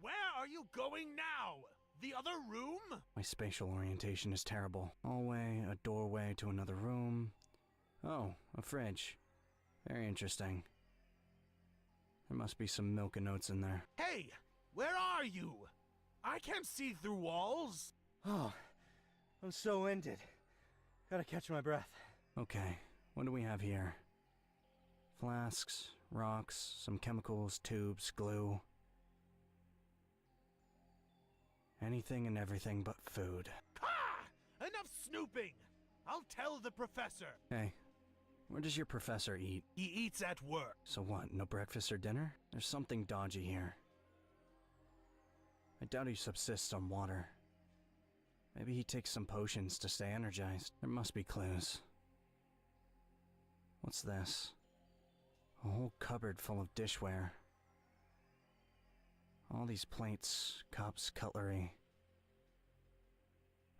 Where are you going now? The other room? My spatial orientation is terrible. Hallway, a doorway to another room. Oh, a fridge. Very interesting. There must be some milk and oats in there. Hey, where are you? I can't see through walls. Oh, I'm so winded. Gotta catch my breath. Okay, what do we have here? Flasks, rocks, some chemicals, tubes, glue. Anything and everything but food. Enough snooping! I'll tell the professor. Hey, where does your professor eat? He eats at work. So what, no breakfast or dinner? There's something dodgy here. I doubt he subsists on water. Maybe he takes some potions to stay energized. There must be clues. What's this? A whole cupboard full of dishware. All these plates, cups, cutlery.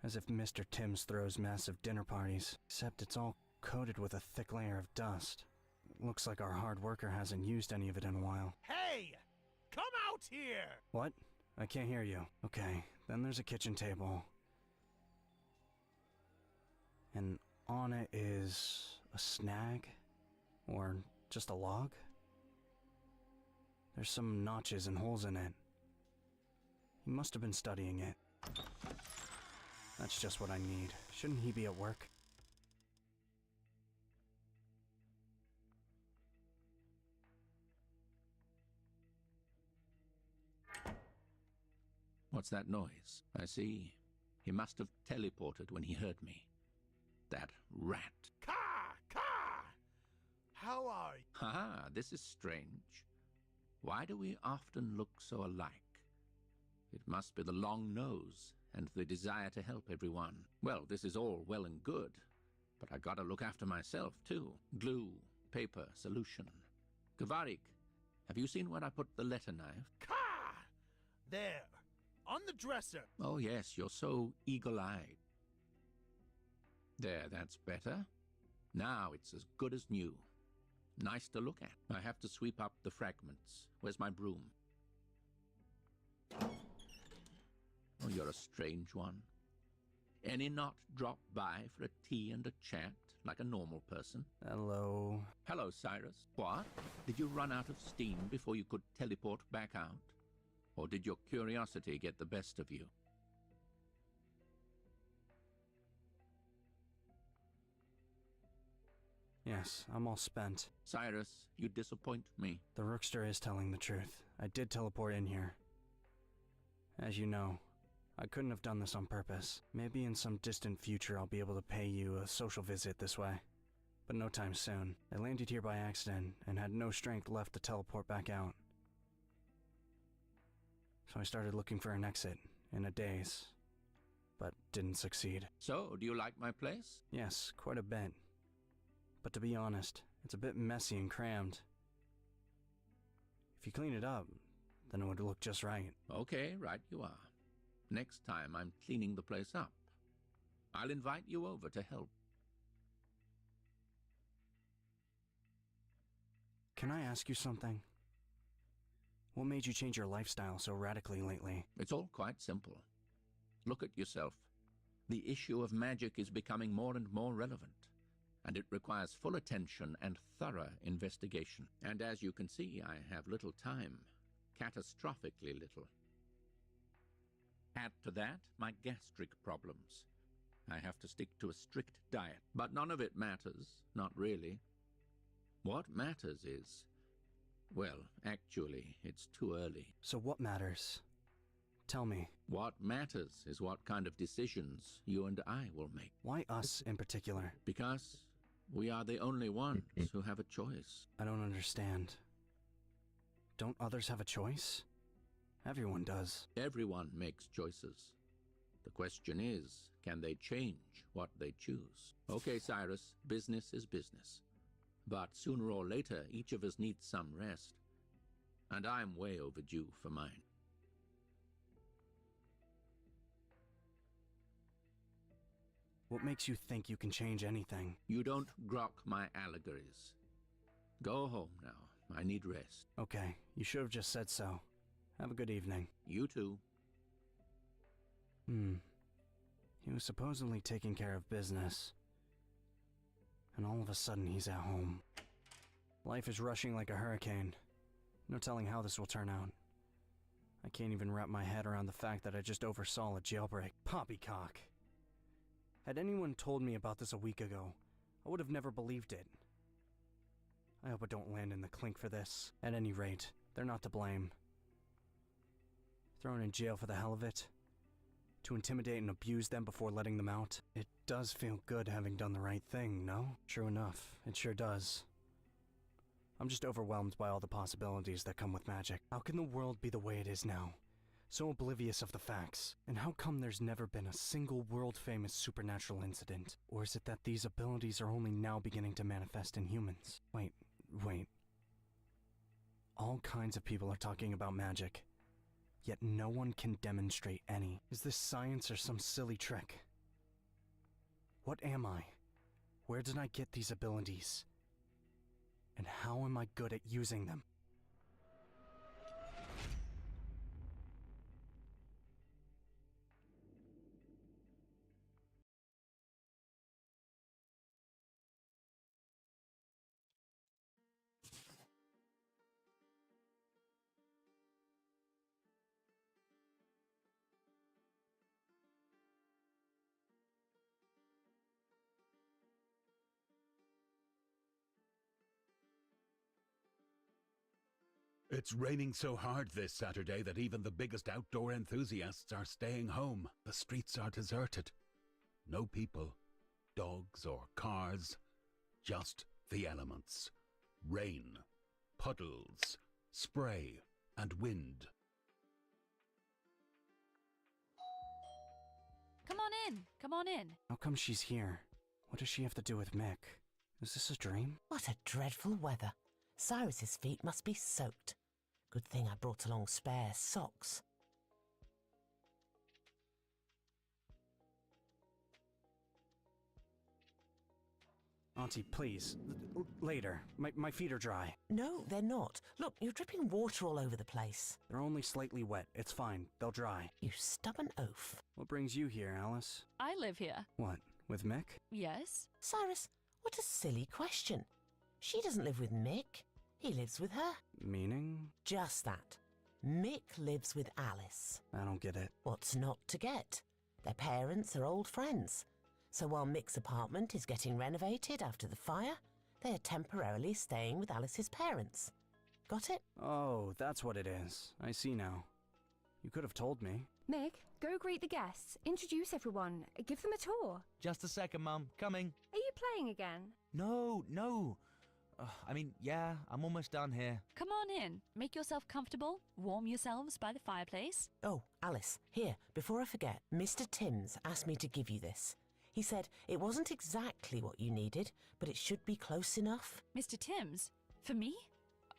As if Mr. Timms throws massive dinner parties, except it's all coated with a thick layer of dust. It looks like our hard worker hasn't used any of it in a while. Hey! Come out here! What? I can't hear you. Okay, then there's a kitchen table. And on it is a snag? Or just a log? There's some notches and holes in it. He must have been studying it. That's just what I need. Shouldn't he be at work? What's that noise? I see. He must have teleported when he heard me. That rat. Ka! Ka! How are you? Ha! This is strange. Why do we often look so alike? It must be the long nose and the desire to help everyone. Well, this is all well and good, but I gotta look after myself, too. Glue, paper, solution. Kvarik, have you seen where I put the letter knife? Ka! There. On the dresser. Oh, yes, you're so eagle-eyed. There, that's better. Now it's as good as new. Nice to look at. I have to sweep up the fragments. Where's my broom? Oh, you're a strange one. Any not drop by for a tea and a chat like a normal person? Hello. Hello, Cyrus. What? Did you run out of steam before you could teleport back out? Or did your curiosity get the best of you? Yes, I'm all spent. Cyrus, you disappoint me. The Rookster is telling the truth. I did teleport in here. As you know, I couldn't have done this on purpose. Maybe in some distant future I'll be able to pay you a social visit this way. But no time soon. I landed here by accident and had no strength left to teleport back out. So I started looking for an exit, in a daze. But didn't succeed. So, do you like my place? Yes, quite a bit. But to be honest, it's a bit messy and crammed. If you clean it up, then it would look just right. Okay, right you are. Next time I'm cleaning the place up, I'll invite you over to help. Can I ask you something? What made you change your lifestyle so radically lately? It's all quite simple. Look at yourself. The issue of magic is becoming more and more relevant, and it requires full attention and thorough investigation. And as you can see, I have little time. Catastrophically little. Add to that my gastric problems. I have to stick to a strict diet, but none of it matters, not really. What matters is, well, actually, it's too early. So what matters? Tell me. What matters is what kind of decisions you and I will make. Why us in particular? Because we are the only ones who have a choice. I don't understand. Don't others have a choice? Everyone does. Everyone makes choices. The question is, can they change what they choose? Okay, Cyrus, business is business. But sooner or later, each of us needs some rest. And I'm way overdue for mine. What makes you think you can change anything? You don't grok my allegories. Go home now. I need rest. Okay, you should have just said so. Have a good evening. You too. He was supposedly taking care of business. And all of a sudden he's at home. Life is rushing like a hurricane. No telling how this will turn out. I can't even wrap my head around the fact that I just oversaw a jailbreak. Poppycock. Had anyone told me about this a week ago, I would have never believed it. I hope I don't land in the clink for this. At any rate, they're not to blame. Thrown in jail for the hell of it? To intimidate and abuse them before letting them out? It does feel good having done the right thing, no? True enough, it sure does. I'm just overwhelmed by all the possibilities that come with magic. How can the world be the way it is now? So oblivious of the facts. And how come there's never been a single world-famous supernatural incident? Or is it that these abilities are only now beginning to manifest in humans? Wait. All kinds of people are talking about magic, yet no one can demonstrate any. Is this science or some silly trick? What am I? Where did I get these abilities? And how am I good at using them? It's raining so hard this Saturday that even the biggest outdoor enthusiasts are staying home. The streets are deserted. No people, dogs or cars, just the elements. Rain, puddles, spray, and wind. Come on in. Come on in. How come she's here? What does she have to do with Mick? Is this a dream? What a dreadful weather. Cyrus's feet must be soaked. Good thing I brought along spare socks. Auntie, please. Later. My feet are dry. No, they're not. Look, you're dripping water all over the place. They're only slightly wet. It's fine. They'll dry. You stubborn oaf. What brings you here, Alice? I live here. What, with Mick? Yes. Cyrus, what a silly question. She doesn't live with Mick. He lives with her. Meaning? Just that. Mick lives with Alice. I don't get it. What's not to get? Their parents are old friends. So while Mick's apartment is getting renovated after the fire, they are temporarily staying with Alice's parents. Got it? Oh, that's what it is. I see now. You could have told me. Mick, go greet the guests, introduce everyone, give them a tour. Just a second, Mum. Coming. Are you playing again? No. I mean, yeah, I'm almost done here. Come on in. Make yourself comfortable. Warm yourselves by the fireplace. Oh, Alice, here, before I forget, Mr. Timms asked me to give you this. He said it wasn't exactly what you needed, but it should be close enough. Mr. Timms? For me?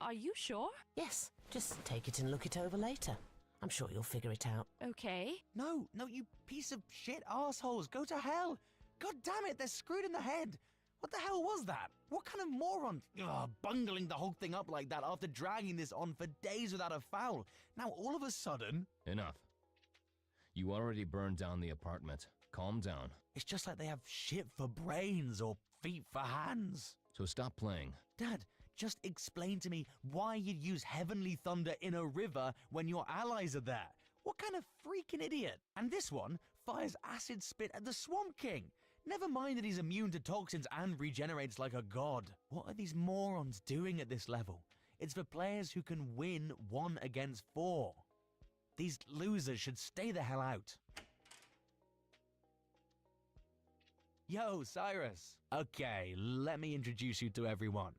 Are you sure? Yes, just take it and look it over later. I'm sure you'll figure it out. Okay. No, you piece of shit assholes. Go to hell. God damn it, they're screwed in the head. What the hell was that? What kind of moron? Bungling the whole thing up like that after dragging this on for days without a foul. Now all of a sudden... Enough. You already burned down the apartment. Calm down. It's just like they have shit for brains or feet for hands. So stop playing. Dad, just explain to me why you'd use heavenly thunder in a river when your allies are there. What kind of freaking idiot? And this one fires acid spit at the Swamp King. Never mind that he's immune to toxins and regenerates like a god. What are these morons doing at this level? It's for players who can win 1 against 4. These losers should stay the hell out. Yo, Cyrus. Okay, let me introduce you to everyone.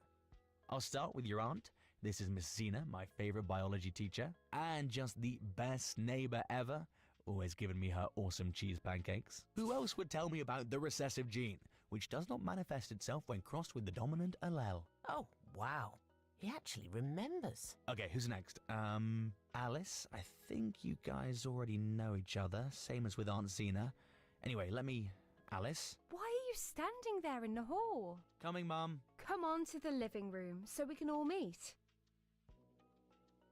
I'll start with your aunt. This is Miss Zena, my favorite biology teacher, and just the best neighbor ever. Always giving me her awesome cheese pancakes. Who else would tell me about the recessive gene, which does not manifest itself when crossed with the dominant allele? Oh, wow. He actually remembers. Okay, who's next? Alice. I think you guys already know each other, same as with Aunt Zena. Anyway, Alice? Why are you standing there in the hall? Coming, Mum. Come on to the living room so we can all meet.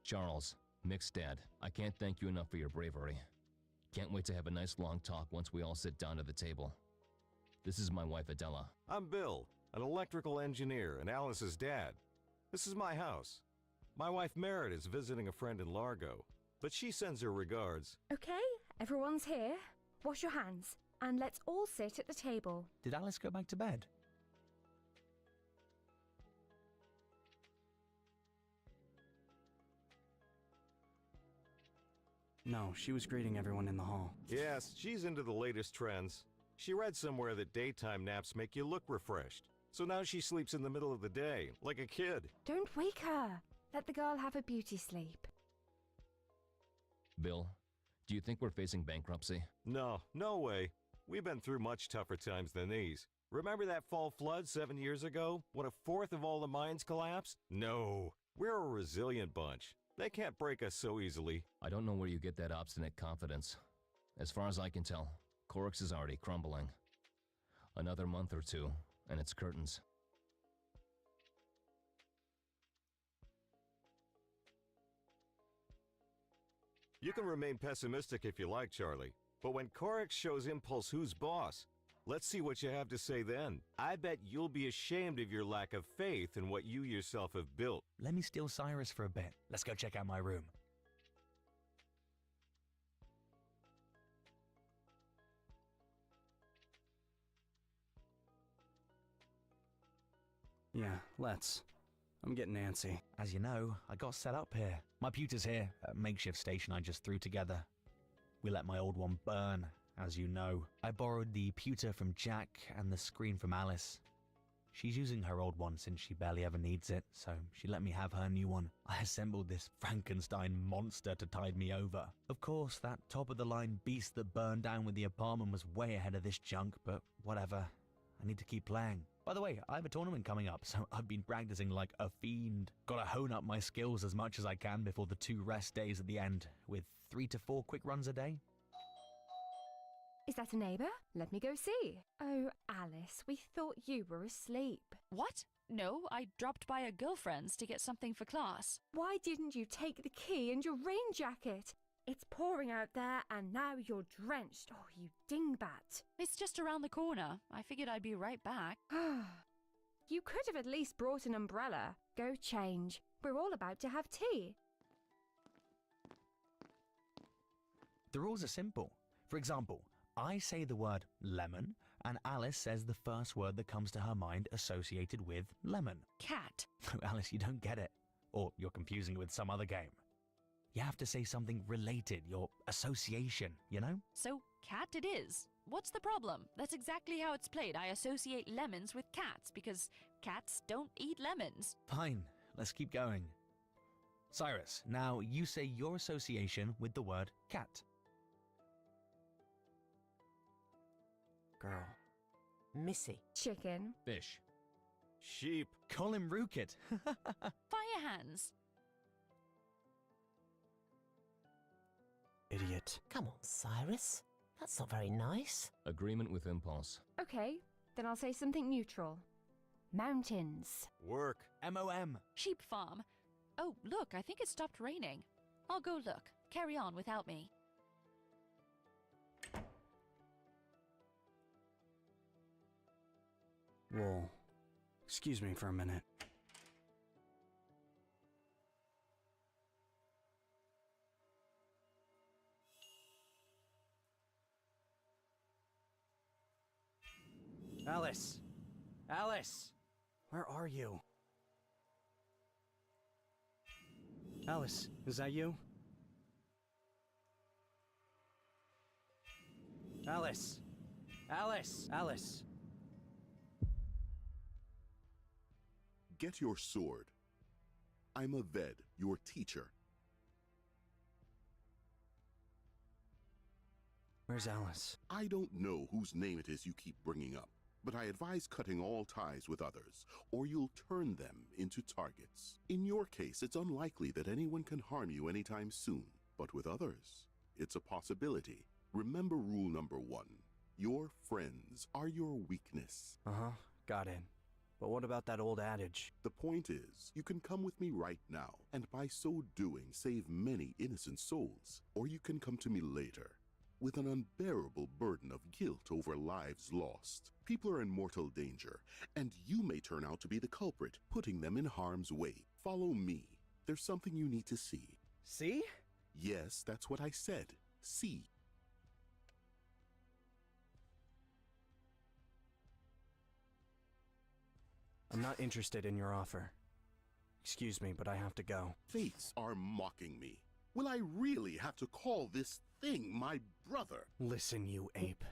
Charles, Mick's dad, I can't thank you enough for your bravery. Can't wait to have a nice long talk once we all sit down at the table. This is my wife, Adela. I'm Bill, an electrical engineer and Alice's dad. This is my house. My wife Merritt is visiting a friend in Largo, but she sends her regards. Okay, everyone's here. Wash your hands, and let's all sit at the table. Did Alice go back to bed? No, she was greeting everyone in the hall. Yes, she's into the latest trends. She read somewhere that daytime naps make you look refreshed. So now she sleeps in the middle of the day, like a kid. Don't wake her. Let the girl have a beauty sleep. Bill, do you think we're facing bankruptcy? No way. We've been through much tougher times than these. Remember that fall flood 7 years ago, when 1/4 of all the mines collapsed? No, we're a resilient bunch. They can't break us so easily. I don't know where you get that obstinate confidence. As far as I can tell, Corix is already crumbling. Another month or two, and it's curtains. You can remain pessimistic if you like, Charlie. But when Corix shows Impulse who's boss, let's see what you have to say then. I bet you'll be ashamed of your lack of faith in what you yourself have built. Let me steal Cyrus for a bit. Let's go check out my room. Yeah, let's. I'm getting antsy. As you know, I got set up here. My pewter's here, a makeshift station I just threw together. We let my old one burn, as you know. I borrowed the pewter from Jack and the screen from Alice. She's using her old one since she barely ever needs it, so she let me have her new one. I assembled this Frankenstein monster to tide me over. Of course, that top-of-the-line beast that burned down with the apartment was way ahead of this junk, but whatever. I need to keep playing. By the way, I have a tournament coming up, so I've been practicing like a fiend. Gotta hone up my skills as much as I can before the 2 rest days at the end, with 3 to 4 quick runs a day. Is that a neighbour? Let me go see. Oh, Alice, we thought you were asleep. What? No, I dropped by a girlfriend's to get something for class. Why didn't you take the key and your rain jacket? It's pouring out there and now you're drenched. Oh, you dingbat. It's just around the corner. I figured I'd be right back. You could have at least brought an umbrella. Go change. We're all about to have tea. The rules are simple. For example, I say the word lemon, and Alice says the first word that comes to her mind associated with lemon. Cat. Alice, you don't get it. Or you're confusing it with some other game. You have to say something related, your association, you know? So, cat it is. What's the problem? That's exactly how it's played. I associate lemons with cats because cats don't eat lemons. Fine, let's keep going. Cyrus, now you say your association with the word cat. Girl. Missy. Chicken. Fish. Sheep. Call him Rookit. Fire hands. Idiot. Come on, Cyrus. That's not very nice. Agreement with impulse. Okay, then I'll say something neutral. Mountains. Work. MOM. Sheep farm. Oh, look, I think it stopped raining. I'll go look. Carry on without me. Whoa. Excuse me for a minute. Alice! Alice! Where are you? Alice, is that you? Alice! Alice! Alice! Get your sword. I'm a Ved, your teacher. Where's Alice? I don't know whose name it is you keep bringing up, but I advise cutting all ties with others, or you'll turn them into targets. In your case, it's unlikely that anyone can harm you anytime soon, but with others, it's a possibility. Remember rule number 1. Your friends are your weakness. Uh-huh, got it. But what about that old adage? The point is, you can come with me right now, and by so doing save many innocent souls. Or you can come to me later, with an unbearable burden of guilt over lives lost. People are in mortal danger, and you may turn out to be the culprit, putting them in harm's way. Follow me. There's something you need to see. See? Yes, that's what I said. See. I'm not interested in your offer. Excuse me, but I have to go. Fates are mocking me. Will I really have to call this thing my brother? Listen, you ape.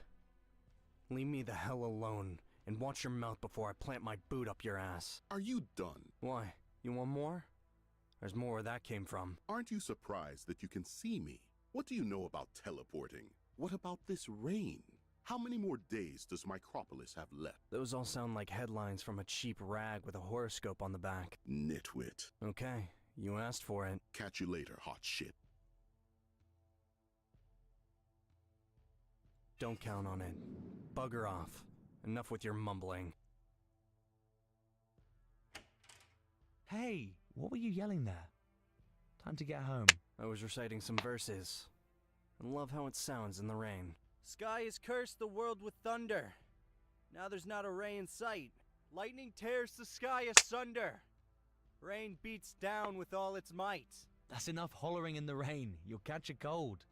Leave me the hell alone, and watch your mouth before I plant my boot up your ass. Are you done? Why? You want more? There's more where that came from. Aren't you surprised that you can see me? What do you know about teleporting? What about this rain? How many more days does Micropolis have left? Those all sound like headlines from a cheap rag with a horoscope on the back. Nitwit. Okay, you asked for it. Catch you later, hot shit. Don't count on it. Bugger off. Enough with your mumbling. Hey, what were you yelling there? Time to get home. I was reciting some verses. I love how it sounds in the rain. Sky has cursed the world with thunder. Now there's not a ray in sight. Lightning tears the sky asunder. Rain beats down with all its might. That's enough hollering in the rain. You'll catch a cold.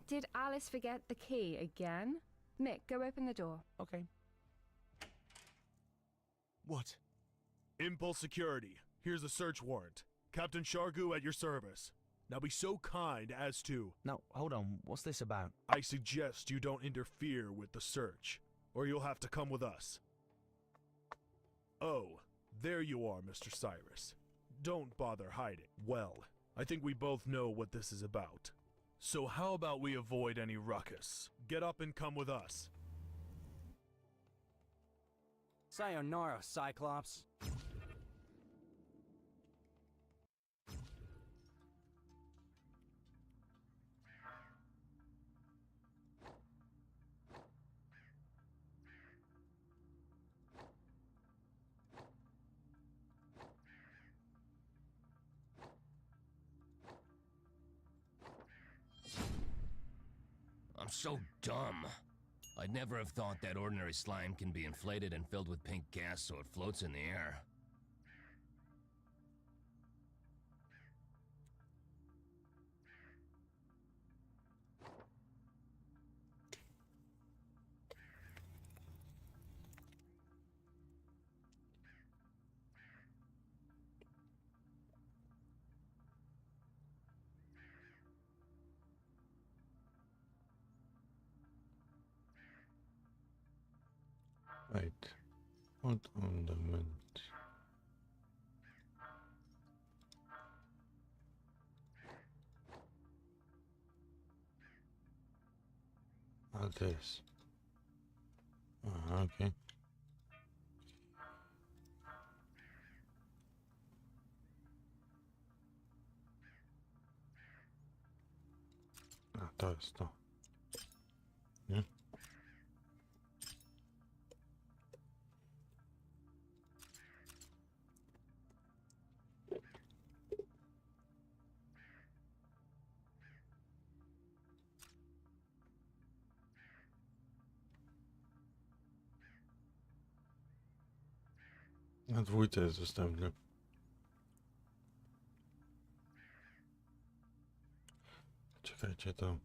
Did Alice forget the key again? Mick, go open the door. Okay. What? Impulse Security. Here's a search warrant. Captain Shargu at your service. Now be so kind as to... No, hold on. What's this about? I suggest you don't interfere with the search, or you'll have to come with us. Oh, there you are, Mr. Cyrus. Don't bother hiding. Well, I think we both know what this is about. So how about we avoid any ruckus? Get up and come with us. Sayonara, Cyclops. I'm so dumb. I'd never have thought that ordinary slime can be inflated and filled with pink gas so it floats in the air. Right. Hold on a minute. This. Okay. To jest to. Nie? Na dwójce jest dostępny. Czekajcie to.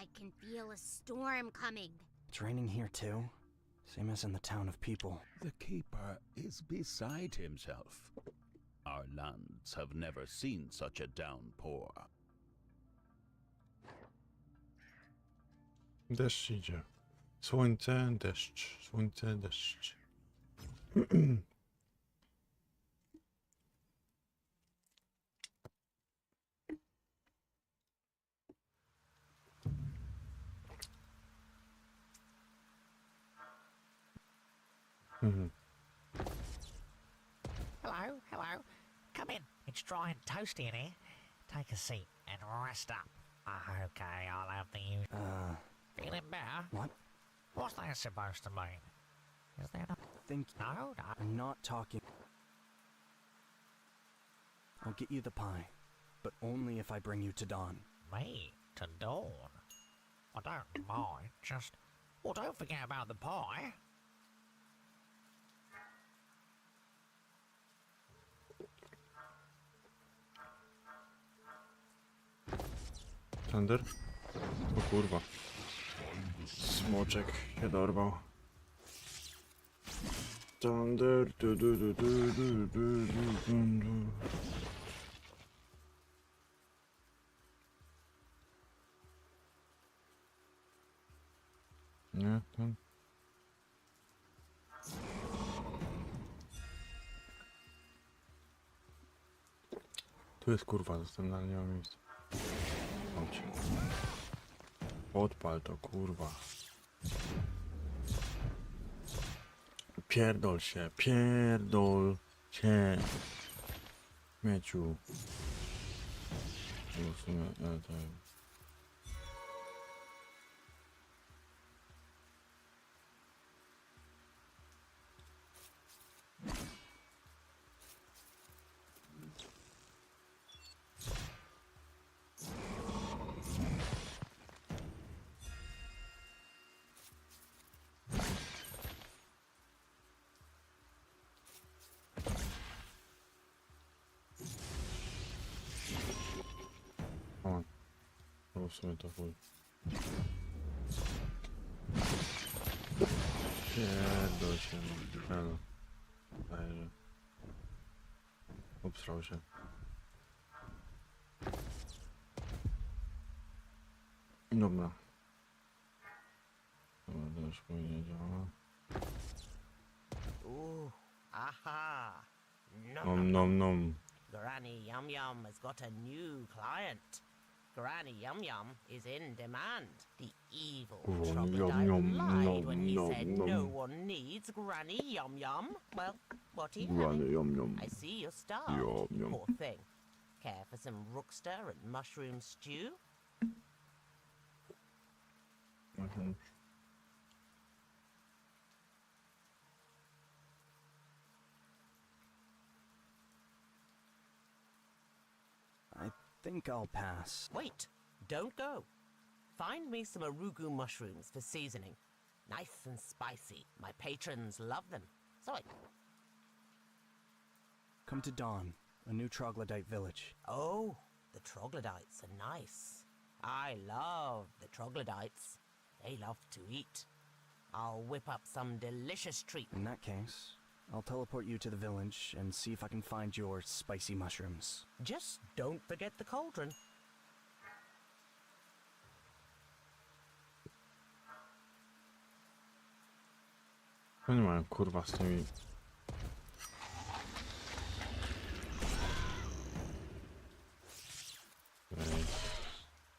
I can feel a storm coming. It's raining here too, same as in the town of people. The keeper is beside himself. Our lands have never seen such a downpour. Deszcz idzie. Słońce, deszcz, słońce, deszcz. Hello, hello. Come in. It's dry and toasty in here. Take a seat and rest up. Okay, I'll have the usual. Feeling better? What? What's that supposed to mean? Is there no... No, no. I'm not talking. I'll get you the pie, but only if I bring you to Dawn. Me? To Dawn? I don't mind, just... Well, don't forget about the pie. Thunder? O kurwa. Smoczek się dorwał. Thunder. Nie, ten. Tu jest kurwa, zostałem, ale nie mam miejsca. Chodź. Odpal to, kurwa. Pierdol się, pierdol się. Mieciu. No w sumie, to... w sumie to chuj. Pierdol się, no. Dajże. Upsrał się. Dobra. Dobra, to już później działa. Aha. Nom. Granny Yum Yum has got a new client. Granny Yum Yum is in demand. The evil troglodyte lied when he said no one needs Granny Yum Yum. Well, what are you having? I see you're starved. Poor thing. Care for some rookster and mushroom stew? I think I'll pass. Wait, don't go. Find me some arugu mushrooms for seasoning. Nice and spicy. My patrons love them. So Come to Dawn, a new troglodyte village. Oh, the troglodytes are nice. I love the troglodytes. They love to eat. I'll whip up some delicious treat. In that case, I'll teleport you to the village and see if I can find your spicy mushrooms. Just don't forget the cauldron. No nie mają kurwa z tymi.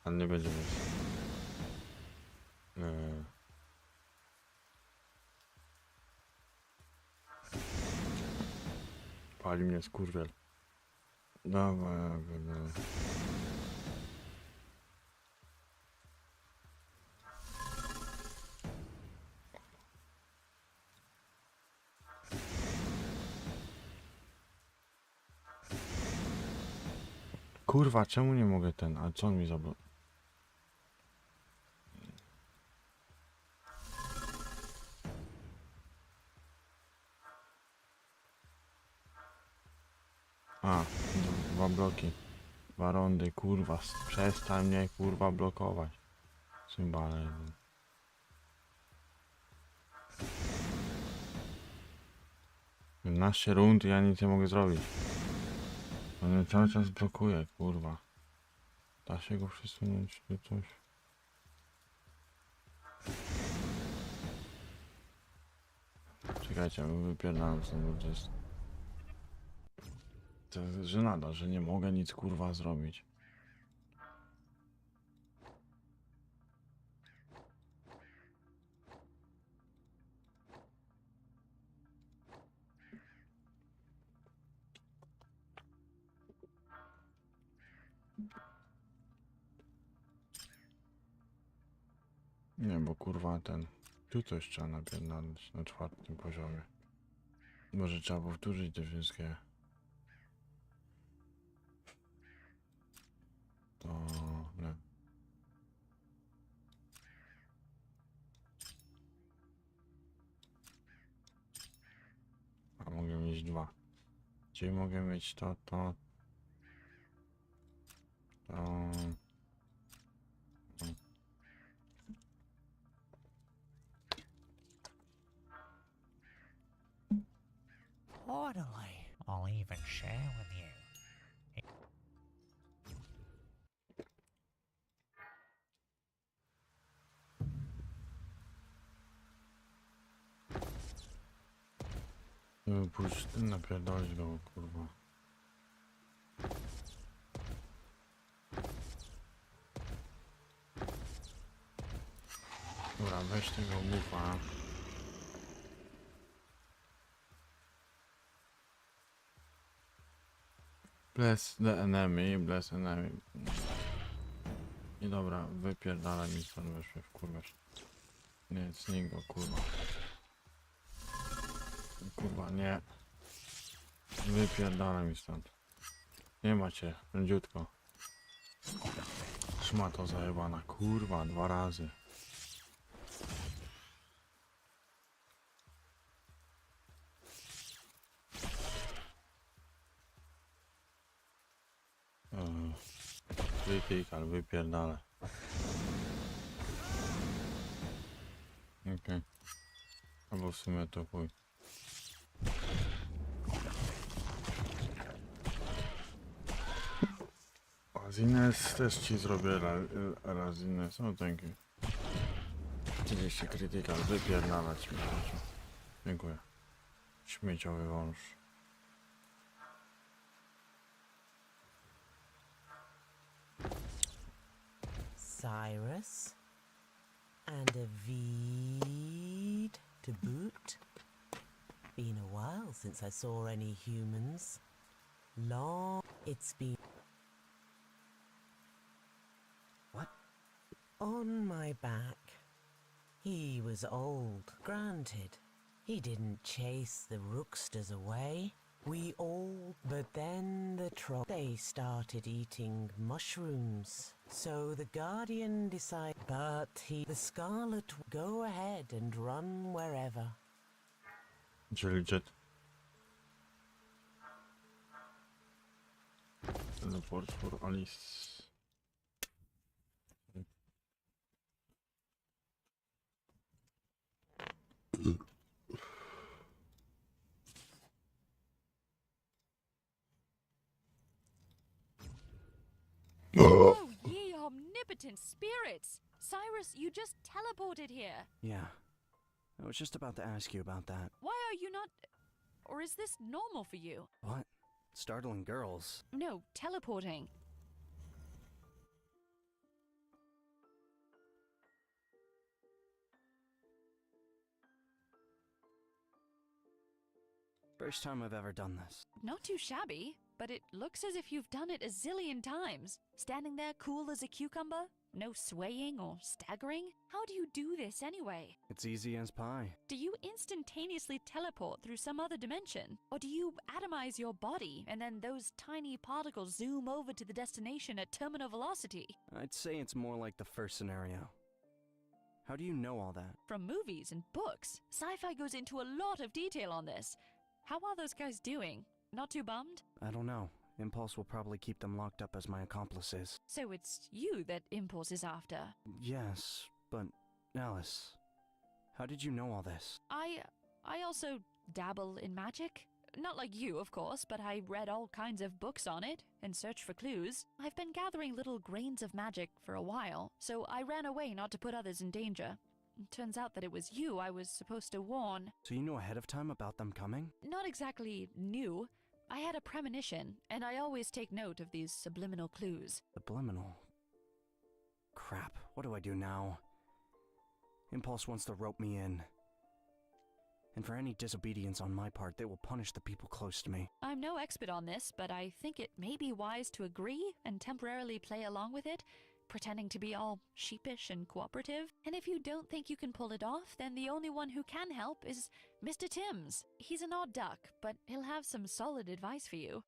Ale nie będzie mieć. Pali mnie skurwiel. Dawaj, kurwa, czemu nie mogę ten? A co on mi zablokował? A, dwa bloki. Dwa rondy, kurwa, przestań mnie kurwa blokować. Cymbale. 11 rund i ja nic nie mogę zrobić. On mnie cały czas blokuje, kurwa. Da się go przesunąć czy coś? Czekajcie, wypierdalam stąd, bo to jest żenada, że nie mogę nic kurwa zrobić. Nie, bo kurwa ten... Tu coś trzeba napierdalać na 4. poziomie. Może trzeba powtórzyć te wszystkie... Dobra. A mogę mieć 2. Czyli mogę mieć to. Totally. I'll even share with you. Pójdź ty napierdolić go, kurwa. Dobra, weź tego bufa. Bless the enemy, bless enemy. I dobra, wypierdala mi stąd, weź mnie wkurwiasz. Nie, cnij go, kurwa. Kurwa, nie. Wypierdala mi stąd. Nie macie, prędziutko. Szmato zajebana, kurwa, 2 razy. Wypikal, wypierdala. Okej. Albo w sumie to chuj. Razines też ci zrobię Razines. No thank you. 30 krytyka, wypierdalać mi. Dziękuję. Śmieciowy wąż. Cyrus. And a Veed to boot. Been a while since I saw any humans. Long it's been. What? On my back. He was old, granted. He didn't chase the rooksters away. We all, but then the they started eating mushrooms. So the Guardian decided, but the Scarlet, go ahead and run wherever. Czyli jet. Teleport for Alice. Oh, ye omnipotent spirits! Cyrus, you just teleported here. Yeah. I was just about to ask you about that. Why are you not... Or is this normal for you? What? Startling girls? No, teleporting. First time I've ever done this. Not too shabby, but it looks as if you've done it a zillion times. Standing there cool as a cucumber? No swaying or staggering? How do you do this anyway? It's easy as pie. Do you instantaneously teleport through some other dimension? Or do you atomize your body and then those tiny particles zoom over to the destination at terminal velocity? I'd say it's more like the first scenario. How do you know all that? From movies and books. Sci-fi goes into a lot of detail on this. How are those guys doing? Not too bummed? I don't know. Impulse will probably keep them locked up as my accomplices. So it's you that Impulse is after? Yes, but Alice, how did you know all this? I also dabble in magic. Not like you, of course, but I read all kinds of books on it and searched for clues. I've been gathering little grains of magic for a while, so I ran away not to put others in danger. Turns out that it was you I was supposed to warn. So you knew ahead of time about them coming? Not exactly knew. I had a premonition, and I always take note of these subliminal clues. Subliminal? Crap, what do I do now? Impulse wants to rope me in. And for any disobedience on my part, they will punish the people close to me. I'm no expert on this, but I think it may be wise to agree and temporarily play along with it, pretending to be all sheepish and cooperative. And if you don't think you can pull it off, then the only one who can help is Mr. Timms. He's an odd duck, but he'll have some solid advice for you.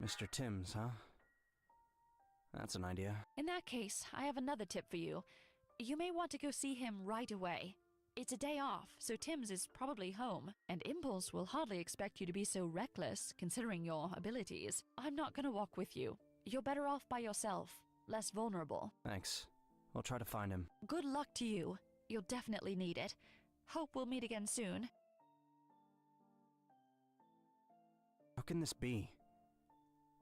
Mr. Timms, huh? That's an idea. In that case, I have another tip for you. You may want to go see him right away. It's a day off, so Timms is probably home, and Impulse will hardly expect you to be so reckless, considering your abilities. I'm not gonna walk with you. You're better off by yourself, less vulnerable. Thanks. I'll try to find him. Good luck to you. You'll definitely need it. Hope we'll meet again soon. How can this be?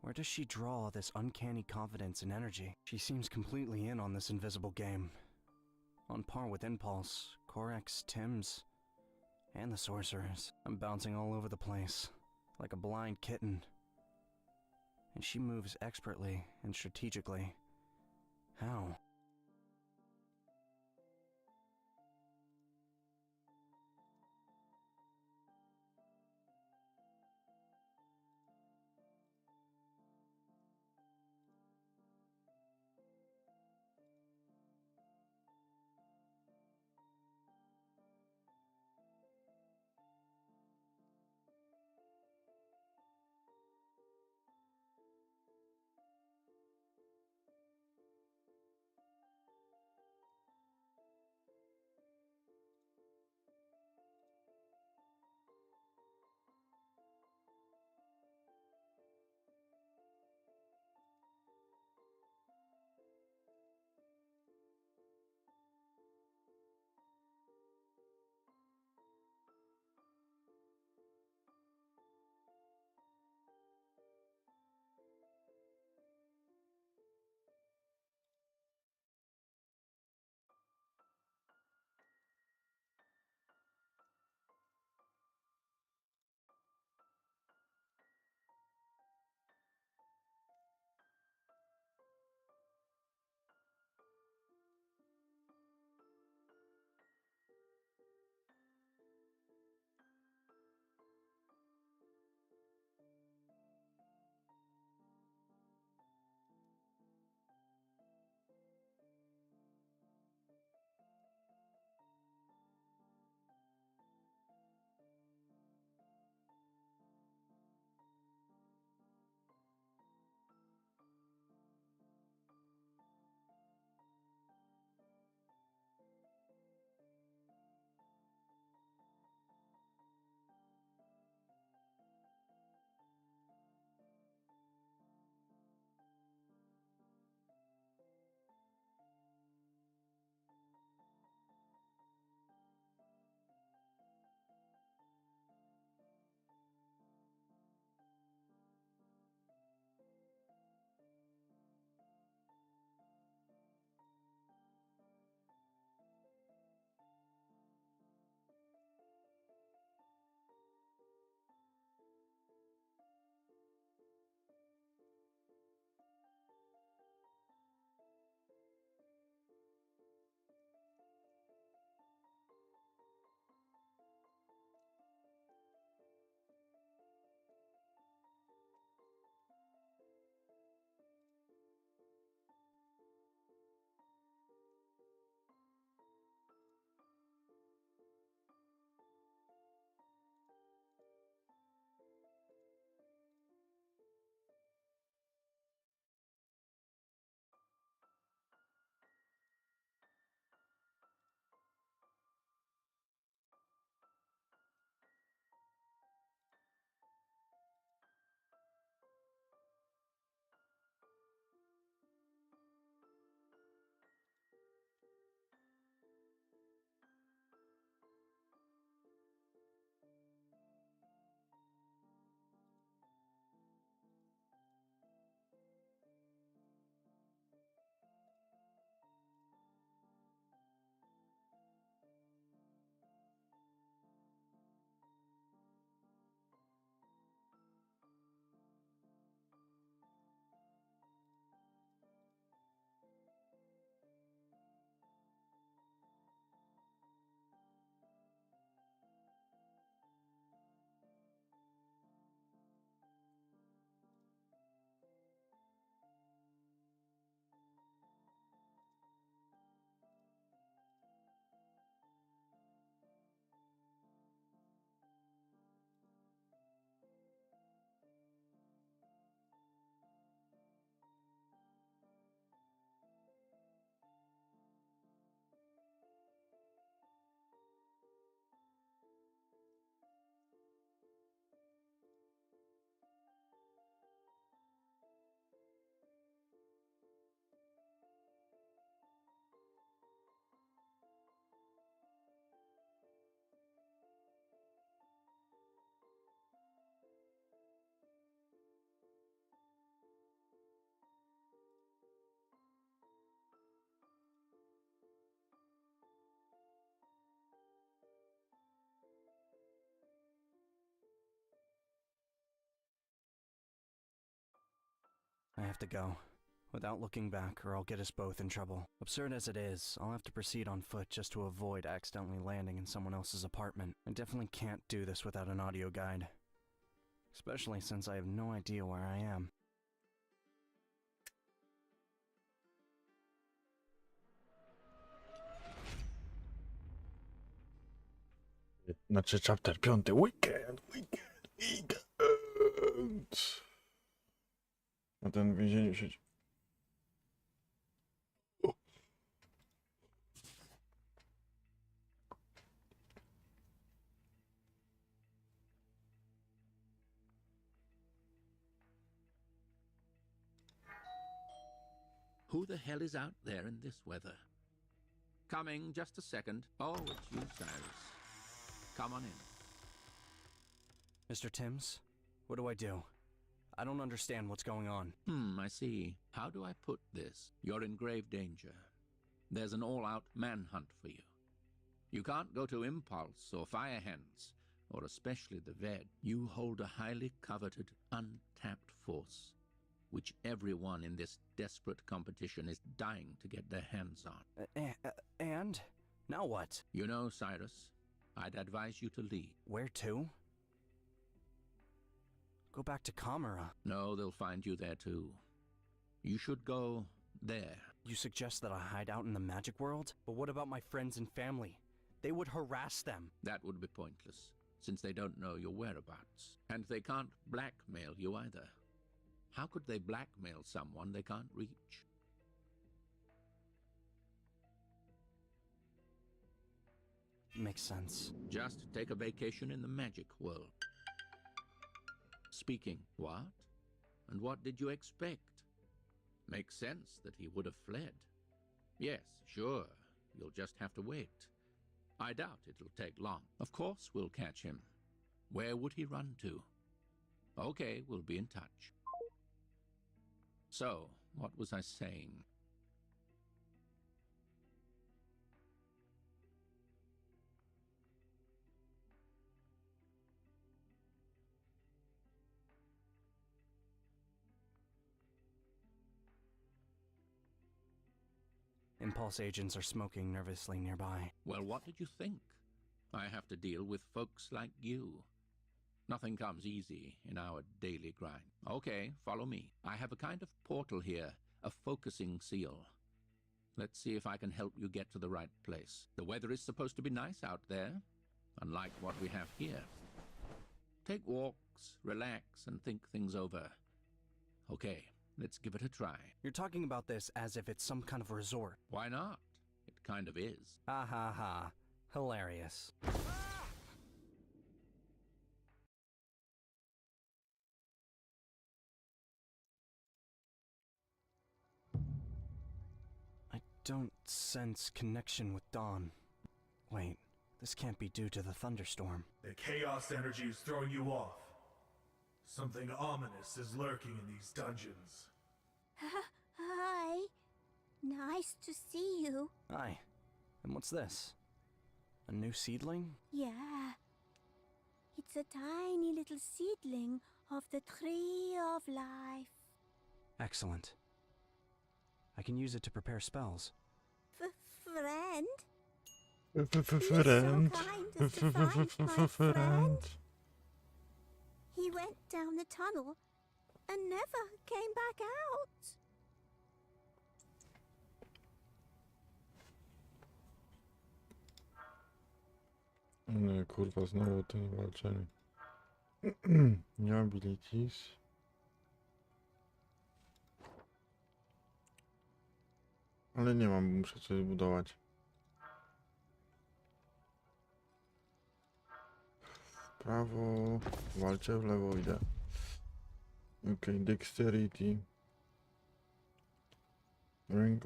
Where does she draw all this uncanny confidence and energy? She seems completely in on this invisible game. On par with Impulse, Corex, Timms, and the Sorcerers. I'm bouncing all over the place, like a blind kitten. And she moves expertly and strategically. How? have to go. Without looking back, or I'll get us both in trouble. Absurd as it is, I'll have to proceed on foot just to avoid accidentally landing in someone else's apartment. I definitely can't do this without an audio guide. Especially since I have no idea where I am. Znaczy chapter 5. Weekend. A ten w więzieniu siedzi. Who the hell is out there in this weather? Coming, just a second. Oh, it's you, Cyrus. Come on in. Mr. Timms, what do I do? I don't understand what's going on. I see. How do I put this? You're in grave danger. There's an all-out manhunt for you. You can't go to Impulse or Firehands, or especially the Ved. You hold a highly coveted, untapped force, which everyone in this desperate competition is dying to get their hands on. And? Now what? You know, Cyrus, I'd advise you to leave. Where to? Go back to Kamara. No, they'll find you there too. You should go there. You suggest that I hide out in the magic world? But what about my friends and family? They would harass them. That would be pointless, since they don't know your whereabouts. And they can't blackmail you either. How could they blackmail someone they can't reach? Makes sense. Just take a vacation in the magic world. Speaking, what? And what did you expect? Makes sense that he would have fled. Yes, sure, you'll just have to wait. I doubt it'll take long. Of course we'll catch him. Where would he run to? Okay, we'll be in touch. So, what was I saying? Impulse agents are smoking nervously nearby. Well, what did you think? I have to deal with folks like you. Nothing comes easy in our daily grind. Okay, follow me. I have a kind of portal here, a focusing seal. Let's see if I can help you get to the right place. The weather is supposed to be nice out there, unlike what we have here. Take walks, relax, and think things over. Okay, let's give it a try. You're talking about this as if it's some kind of resort. Why not? It kind of is. Ha ha ha. Hilarious. I don't sense connection with Dawn. Wait, this can't be due to the thunderstorm. The chaos energy is throwing you off. Something ominous is lurking in these dungeons. Hi. Nice to see you. Hi. And what's this? A new seedling? Yeah. It's a tiny little seedling of the tree of life. Excellent. I can use it to prepare spells. Friend? Friend. So kind as to find my friend. He went down the tunnel and never came back out. Nie, kurwa, znowu to walczenie. Nie abilities. Ale nie mam, muszę coś budować. W prawo, walczę, w lewo idę. Ok, dexterity. Rank.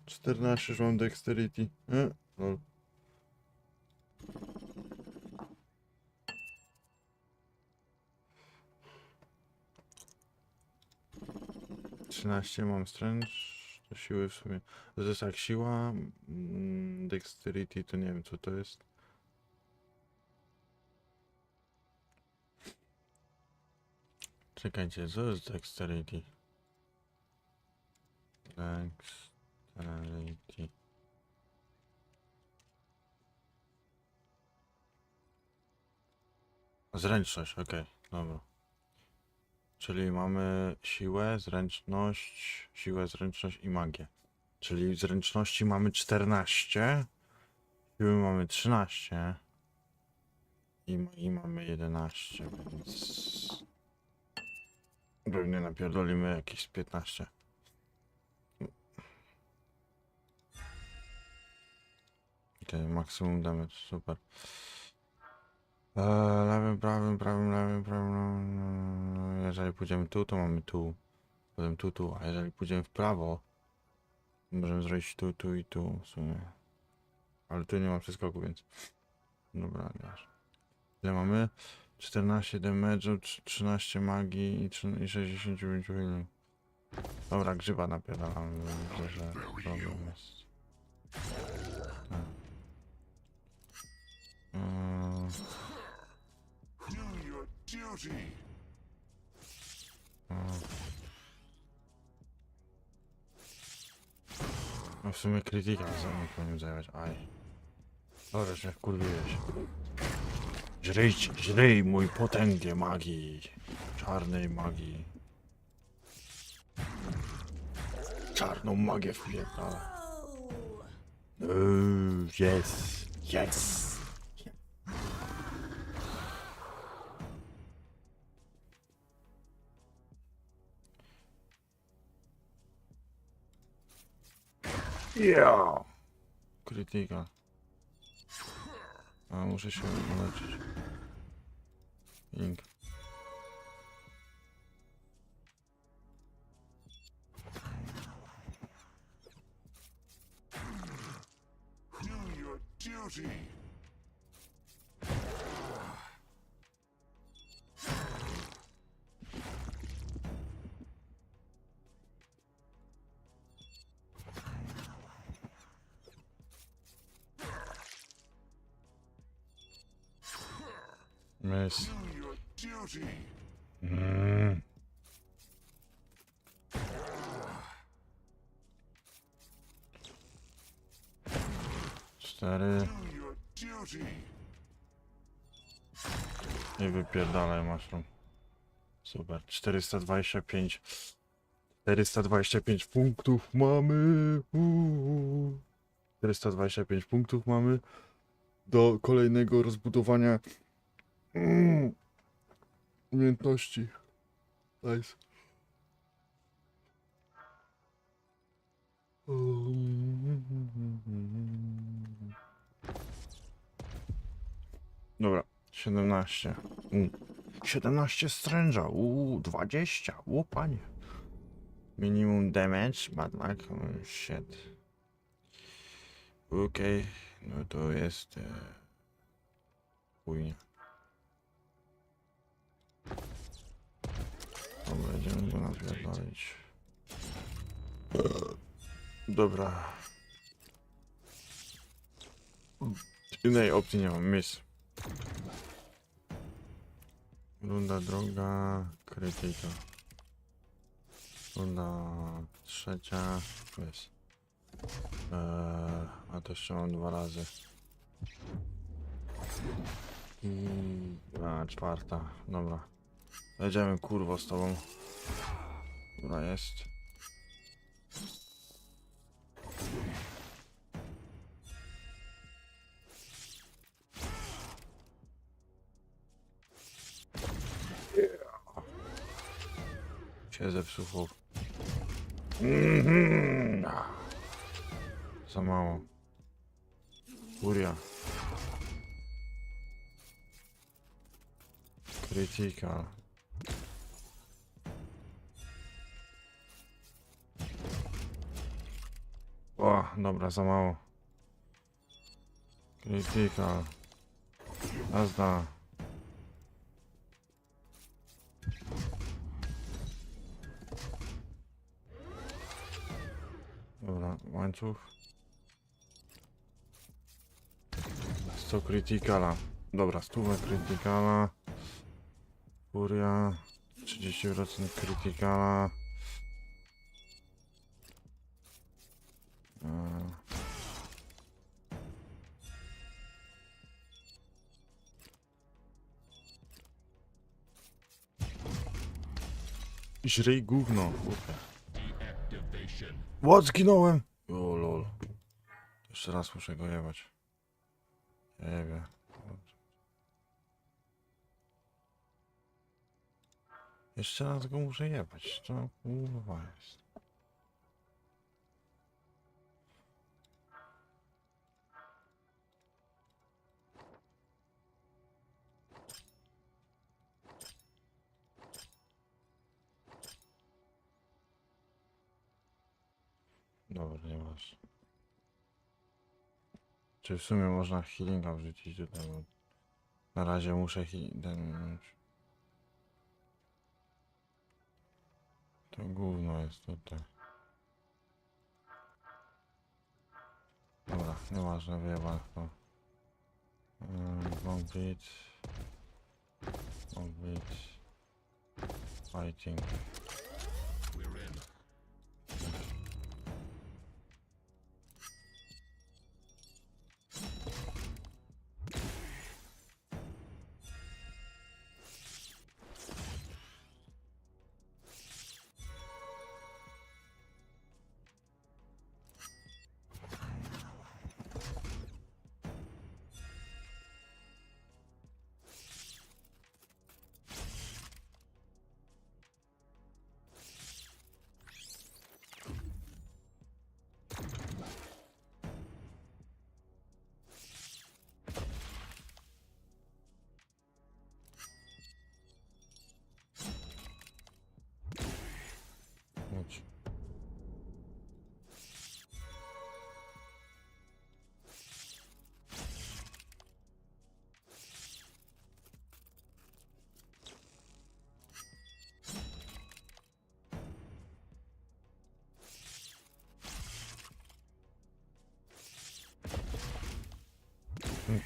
Czternaście, że mam dexterity. Lol. 13 mam strength, to siły w sumie. To jest jak siła, dexterity, to nie wiem co to jest. Czekajcie, co jest dexterity? Dexterity. Zręczność, okej, dobra. Czyli mamy siłę, zręczność i magię. Czyli zręczności mamy 14, siły mamy 13 i magii mamy 11, więc pewnie napierdolimy jakieś 15. Okej, maksimum damage, super. Lewym, prawym. Jeżeli pójdziemy tu, to mamy tu. Potem tu. A jeżeli pójdziemy w prawo, możemy zrobić tu i tu w sumie. Ale tu nie ma przeskoku, więc... Dobra, dasz. Ile mamy? 14 damage'u, 13 magii i 65 healing. Dobra, grzyba napierdalam. Widzę, że problem jest. No w sumie krytyka za mnie powinien zajmować. Aj. Dobra, że wkurwiłeś. Żryj mój potęgę magii. Czarnej magii. Czarną magię wpierdala. Yes. Yeah. Krytyka. A muszę się uleczyć. Ink. Miss. 4. I wypierdalaj mushroom. Super. 425. 425 punktów mamy. 425 punktów mamy do kolejnego rozbudowania umiejętności. Nice. Dobra, 17. 17 stręża. 20. O panie. Minimum damage, bad luck. Shit. Okej, no to jest chujnie. Dobra, będziemy go napierdolić. Dobra. Innej opcji nie mam, miss. Runda druga, krytyka. Runda trzecia, miss. A to jeszcze mam 2 razy. A czwarta, dobra. Jedziemy kurwo z tobą. Dobra, jest. Się zepsuł chłop. Za mało. Furia. Krytyka. O, dobra, za mało. Krytyka. Jazda. Dobra, łańcuch. 100 krytykala. Dobra, 100 krytykala. Furia. 30% krytykala. Żryj gówno, kurde. What? Zginąłem! O lol. Jeszcze raz muszę go jebać. Jebie. Jeszcze raz go muszę jebać. To kurwa jest. Dobra, nie masz. Czy w sumie można healinga wrzucić tutaj, bo na razie muszę ten... To gówno jest tutaj. Dobra, nieważne, wyjebane to. Complete. Fighting. Chodź.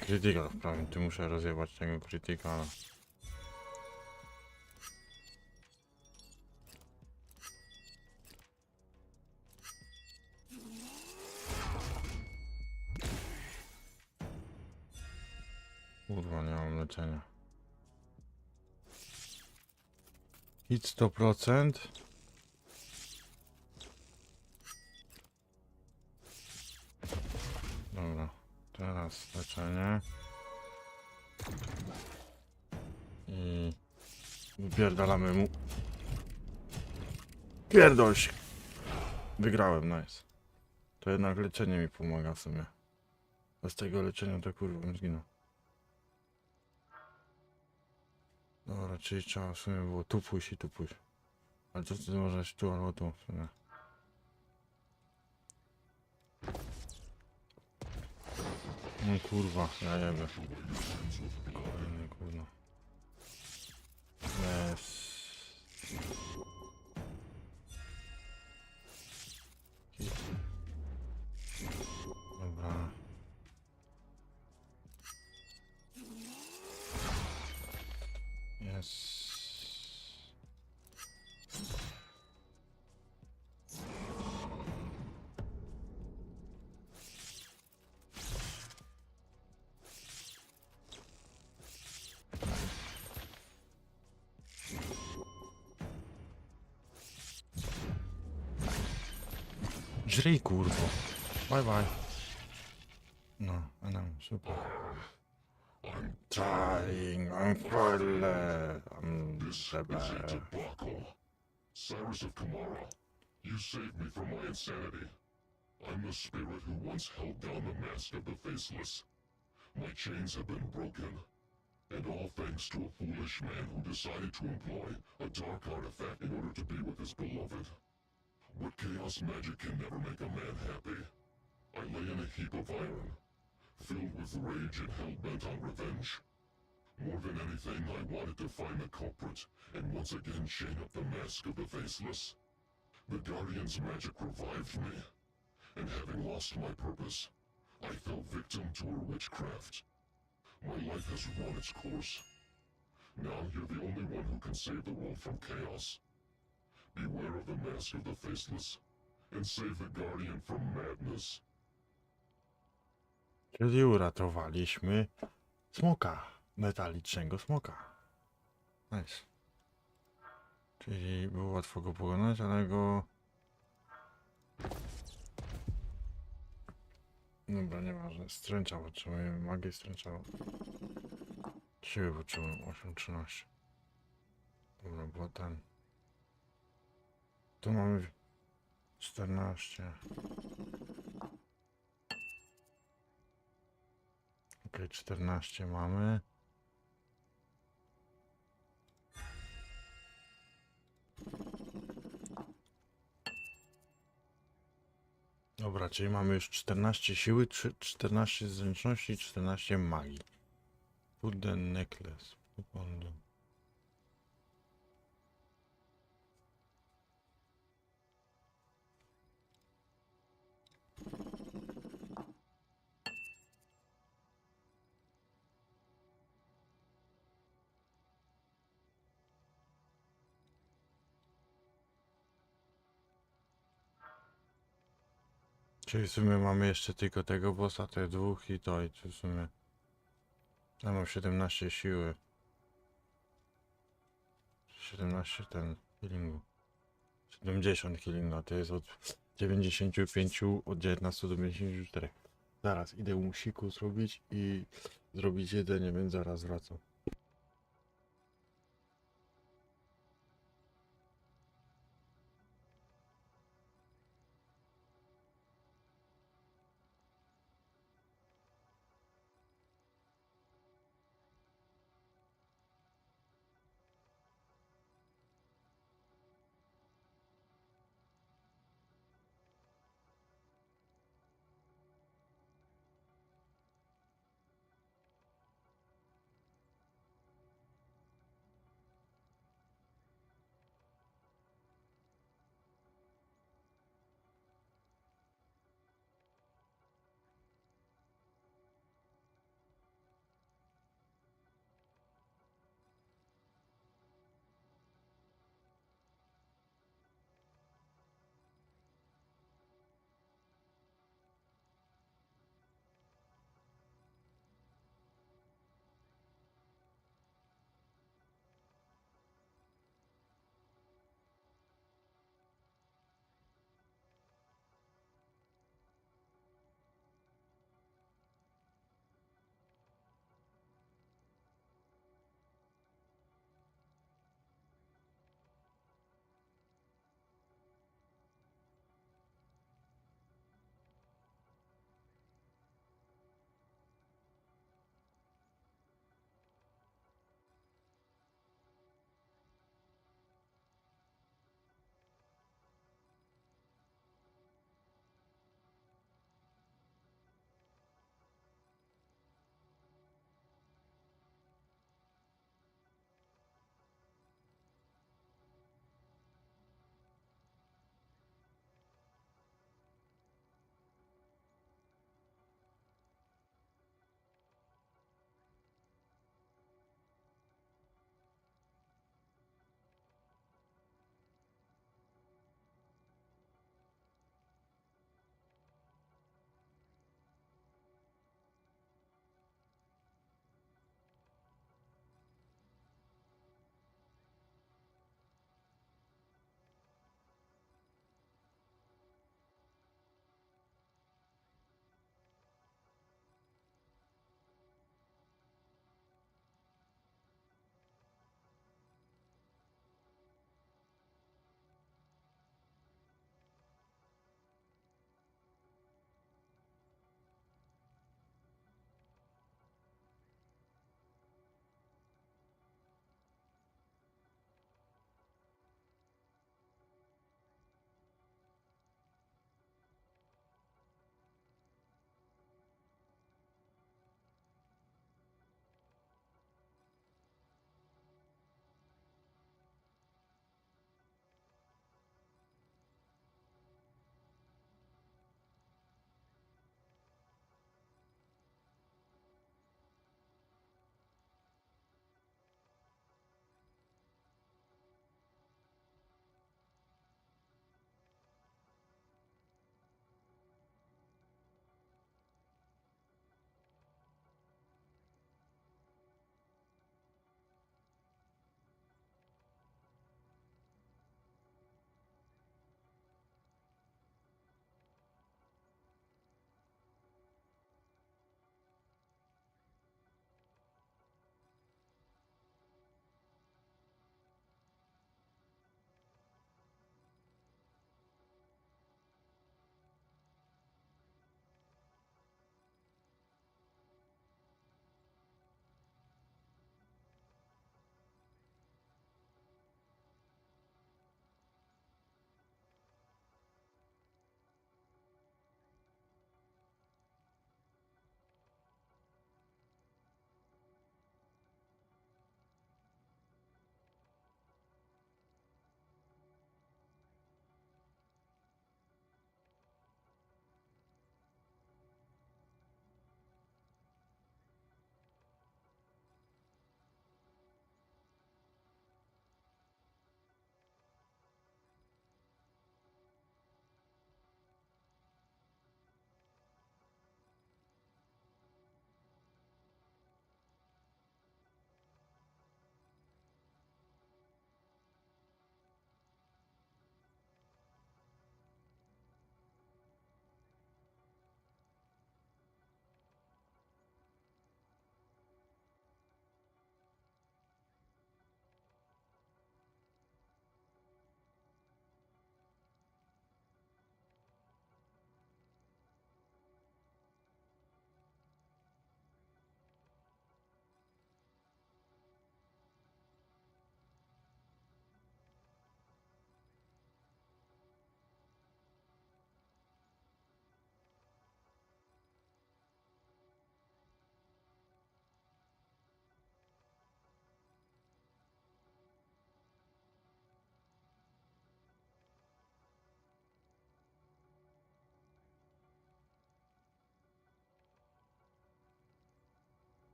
Krytyka, wprawdzie ty muszę rozjebać tego krytyka. Kurwa, nie mam leczenia. Hit 100%. Dobra, teraz leczenie. I wypierdalamy mu. Pierdol się. Wygrałem, nice. To jednak leczenie mi pomaga w sumie. Bez tego leczenia to kurwa bym zginął. Dobra, czyli trzeba w sumie było tu pójść i tu pójść. Ale to może się tu albo tu w sumie. No kurwa, ja jebę. Kolejny kurwa. Yes. Dobra. Yes. Żryj kurwo. Bye bye. No, I know, super. I'm trying, I'm This is a debacle. Cyrus of Kamara, you saved me from my insanity. I'm the spirit who once held down the mask of the faceless. My chains have been broken, and all thanks to a foolish man who decided to employ a dark artifact in order to be with his beloved. But chaos magic can never make a man happy. I lay in a heap of iron, filled with rage and hell-bent on revenge. More than anything, I wanted to find the culprit and once again chain up the mask of the faceless. The Guardian's magic revived me, and having lost my purpose, I fell victim to her witchcraft. My life has run its course. Now you're the only one who can save the world from chaos. Beware of the mask of the faceless, and save the guardian from madness. Czyli uratowaliśmy smoka. Metalicznego smoka. Nice. Czyli było łatwo go pokonać, ale go... Dobra, nieważne. Stręcza potrzebujemy. Magię stręcza. Siły potrzebujemy. 8, 13. Dobra, było ten. Tu mamy 14. Okej, 14 mamy. Dobra, czyli mamy już 14 siły, 14 zręczności i 14 magii. Put the necklace. Czyli w sumie mamy jeszcze tylko tego bossa, te dwóch i to, i tu w sumie... Ja mam 17 siły. 17 ten healingu. 70 healingu, to jest od 95, od 19 do 54. Zaraz idę u musiku zrobić i zrobić jedzenie, więc zaraz wracam.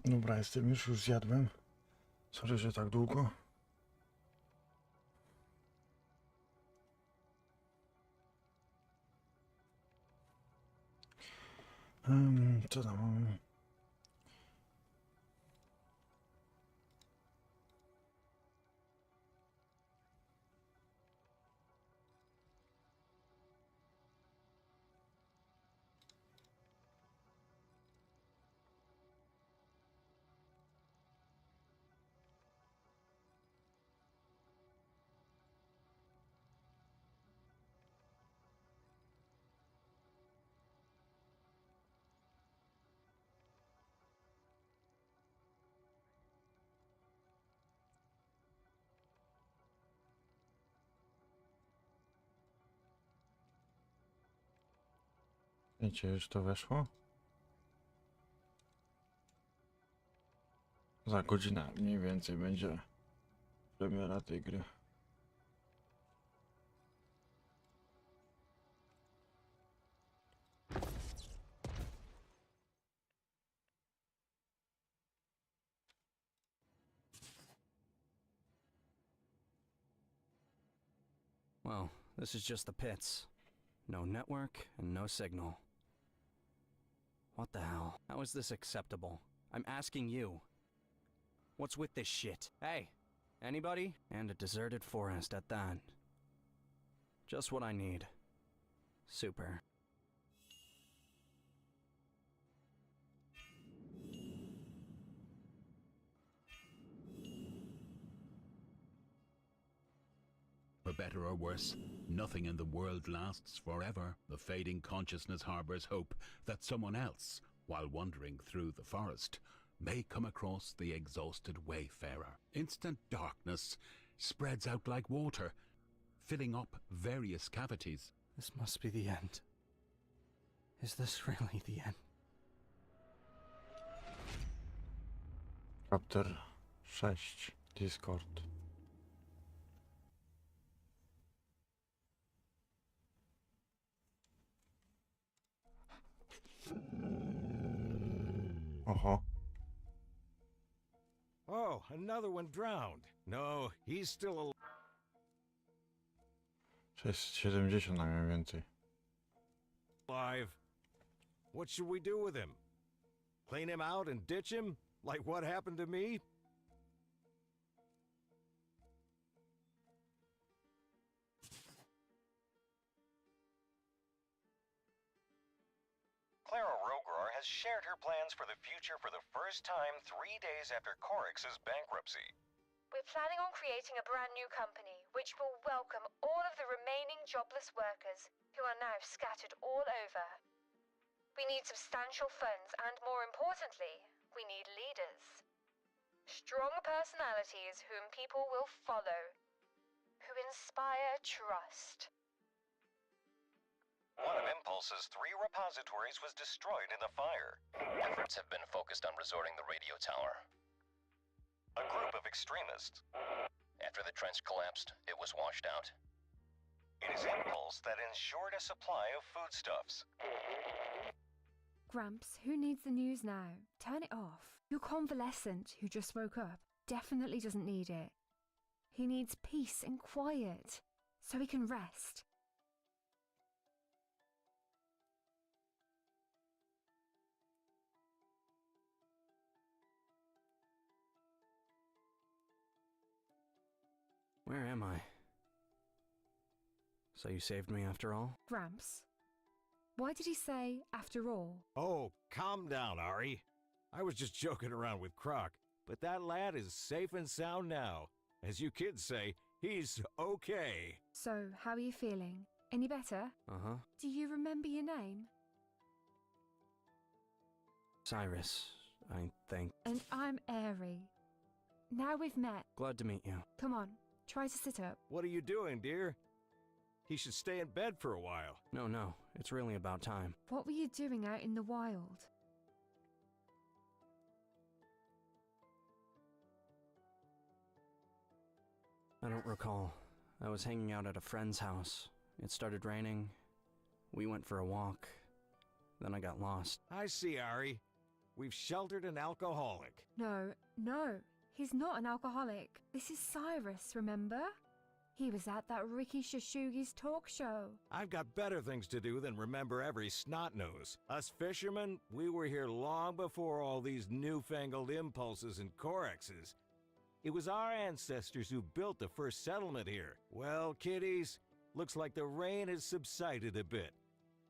Dobra, jestem już zjadłem. Sorry, że tak długo. Co tam mamy? Wiecie, już to weszło? Za godzinę mniej więcej będzie premiera tej gry. Well, this is just the pits. No network and no signal. What the hell? How is this acceptable? I'm asking you. What's with this shit? Hey, anybody? And a deserted forest at that. Just what I need. Super. For better or worse, nothing in the world lasts forever. The fading consciousness harbors hope that someone else, while wandering through the forest, may come across the exhausted wayfarer. Instant darkness spreads out like water, filling up various cavities. This must be the end. Is this really the end? Chapter 6. Discord. Oho. Oh, another one drowned. No, he's still alive. 670 na mniej więcej. What should we do with him? Clean him out and ditch him? Like what happened to me? CleverOwlpl has shared her plans for the future for the first time 3 days after Corex's bankruptcy. We're planning on creating a brand new company, which will welcome all of the remaining jobless workers who are now scattered all over. We need substantial funds and, more importantly, we need leaders. Strong personalities whom people will follow, who inspire trust. One of Impulse's 3 repositories was destroyed in the fire. Efforts have been focused on resorting the radio tower. A group of extremists. After the trench collapsed, it was washed out. It is Impulse that ensured a supply of foodstuffs. Gramps, who needs the news now? Turn it off. Your convalescent, who just woke up, definitely doesn't need it. He needs peace and quiet, so he can rest. Where am I? So you saved me after all? Gramps, why did he say, after all? Oh, calm down, Ari. I was just joking around with Croc, but that lad is safe and sound now. As you kids say, he's okay. So, how are you feeling? Any better? Uh-huh. Do you remember your name? Cyrus, I think. And I'm Airy. Now we've met. Glad to meet you. Come on, try to sit up. What are you doing, dear? He should stay in bed for a while. No, it's really about time. What were you doing out in the wild? I don't recall. I was hanging out at a friend's house. It started raining. We went for a walk. Then I got lost. I see, Ari. We've sheltered an alcoholic. No, he's not an alcoholic. This is Cyrus, remember? He was at that Ricky Shashugi's talk show. I've got better things to do than remember every snot-nose. Us fishermen, we were here long before all these newfangled impulses and Corexes. It was our ancestors who built the first settlement here. Well, kiddies, looks like the rain has subsided a bit.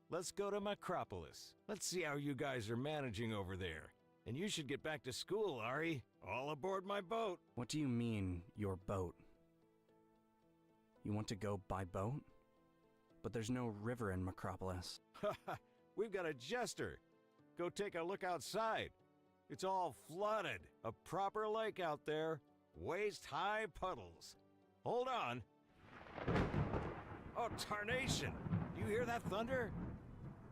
Let's go to Macropolis. Let's see how you guys are managing over there. And you should get back to school, Ari. All aboard my boat. What do you mean, your boat? You want to go by boat? But there's no river in Macropolis. We've got a jester. Go take a look outside. It's all flooded. A proper lake out there. Waist-high puddles. Hold on. Oh, tarnation! Do you hear that thunder?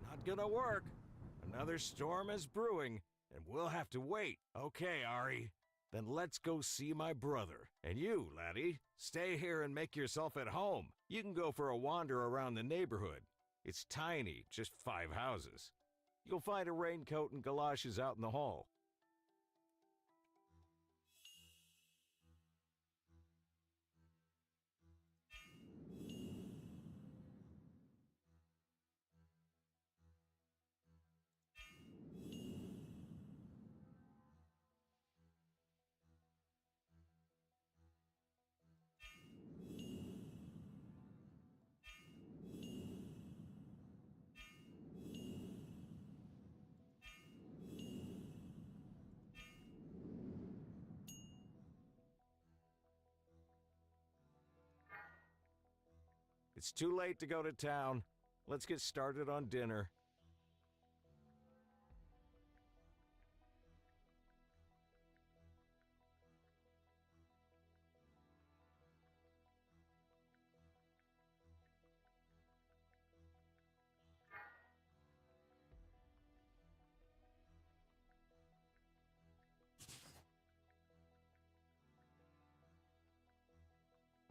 Not gonna work. Another storm is brewing, and we'll have to wait. Okay, Ari. Then let's go see my brother. And you, laddie, stay here and make yourself at home. You can go for a wander around the neighborhood. It's tiny, just 5 houses. You'll find a raincoat and galoshes out in the hall. It's too late to go to town. Let's get started on dinner.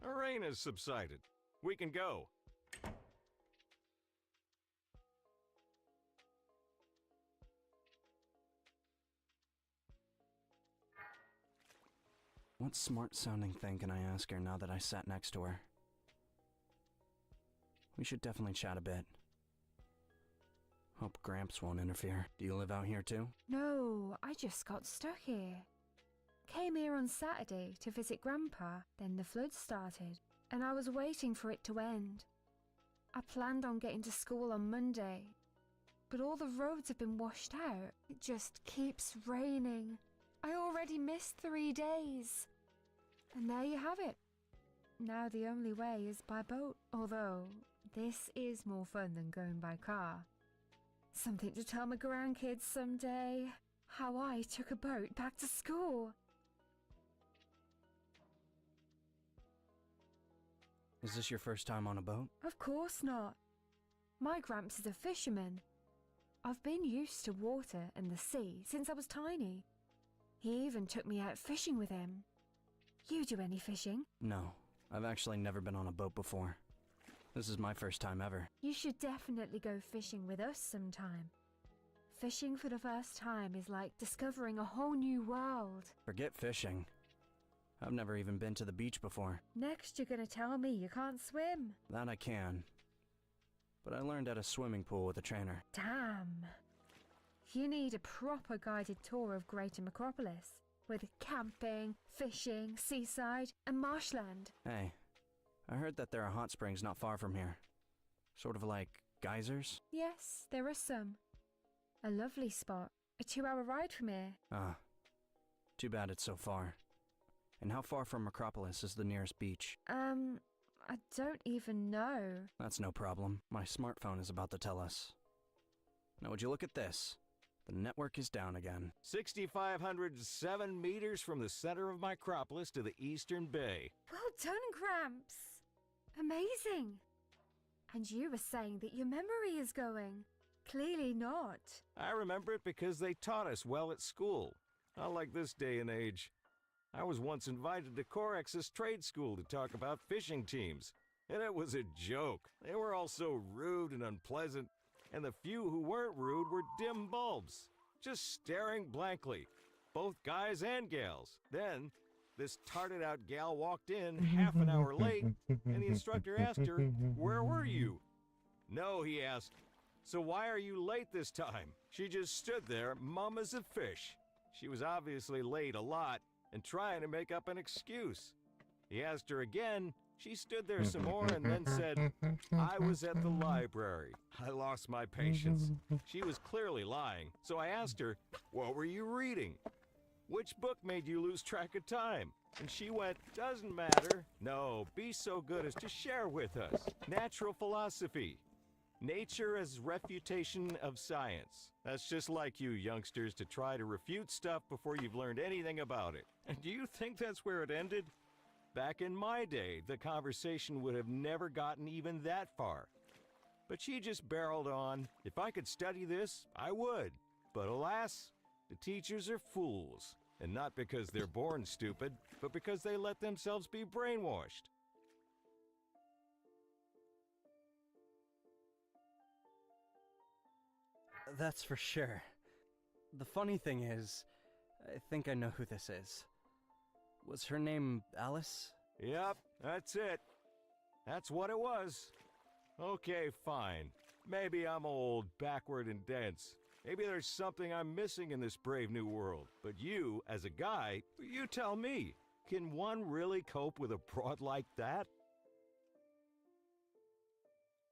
The rain has subsided. We can go. What smart-sounding thing can I ask her now that I sat next to her? We should definitely chat a bit. Hope Gramps won't interfere. Do you live out here too? No, I just got stuck here. Came here on Saturday to visit Grandpa, then the flood started, and I was waiting for it to end. I planned on getting to school on Monday, but all the roads have been washed out. It just keeps raining. I already missed 3 days. And there you have it. Now the only way is by boat, although this is more fun than going by car. Something to tell my grandkids someday, how I took a boat back to school. Is this your first time on a boat? Of course not. My Gramps is a fisherman. I've been used to water and the sea since I was tiny. He even took me out fishing with him. You do any fishing? No, I've actually never been on a boat before. This is my first time ever. You should definitely go fishing with us sometime. Fishing for the first time is like discovering a whole new world. Forget fishing. I've never even been to the beach before. Next you're gonna tell me you can't swim. That I can. But I learned at a swimming pool with a trainer. Damn. You need a proper guided tour of Greater Macropolis, with camping, fishing, seaside, and marshland. Hey, I heard that there are hot springs not far from here. Sort of like geysers? Yes, there are some. A lovely spot. A 2-hour ride from here. Ah, too bad it's so far. And how far from Macropolis is the nearest beach? I don't even know. That's no problem. My smartphone is about to tell us. Now would you look at this? The network is down again. 6,507 meters from the center of Macropolis to the eastern bay. Well done, Gramps. Amazing. And you were saying that your memory is going. Clearly not. I remember it because they taught us well at school. Not like this day and age. I was once invited to Corex's trade school to talk about fishing teams. And it was a joke. They were all so rude and unpleasant. And the few who weren't rude were dim bulbs. just staring blankly, both guys and gals. Then, this tarted-out gal walked in half an hour late, and the instructor asked her, "Where were you?" "No," he asked. "So why are you late this time?" She just stood there, mum as a fish. She was obviously late a lot and trying to make up an excuse. He asked her again. She stood there some more and then said, "I was at the library." I lost my patience. She was clearly lying, so I asked her, "What were you reading? Which book made you lose track of time?" And she went, "Doesn't matter. No, be so good as to share with us. Natural philosophy. Nature as refutation of science." That's just like you youngsters to try to refute stuff before you've learned anything about it. And do you think that's where it ended? Back in my day, the conversation would have never gotten even that far. But she just barreled on. If I could study this, I would. But alas, the teachers are fools. And not because they're born stupid, but because they let themselves be brainwashed. That's for sure. The funny thing is, I think I know who this is. Was her name Alice? Yep, that's it. That's what it was. Okay, fine. Maybe I'm old, backward, and dense. Maybe there's something I'm missing in this brave new world. But you, as a guy, you tell me. Can one really cope with a broad like that?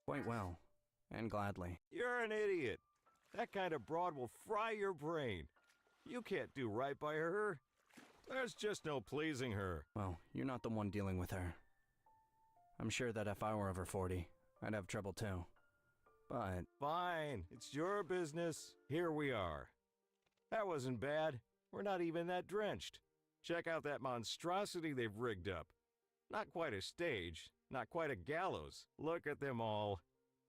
Quite well, and gladly. You're an idiot. That kind of broad will fry your brain. You can't do right by her. There's just no pleasing her. Well, you're not the one dealing with her. I'm sure that if I were over 40, I'd have trouble too. But... Fine, it's your business. Here we are. That wasn't bad. We're not even that drenched. Check out that monstrosity they've rigged up. Not quite a stage, not quite a gallows. Look at them all.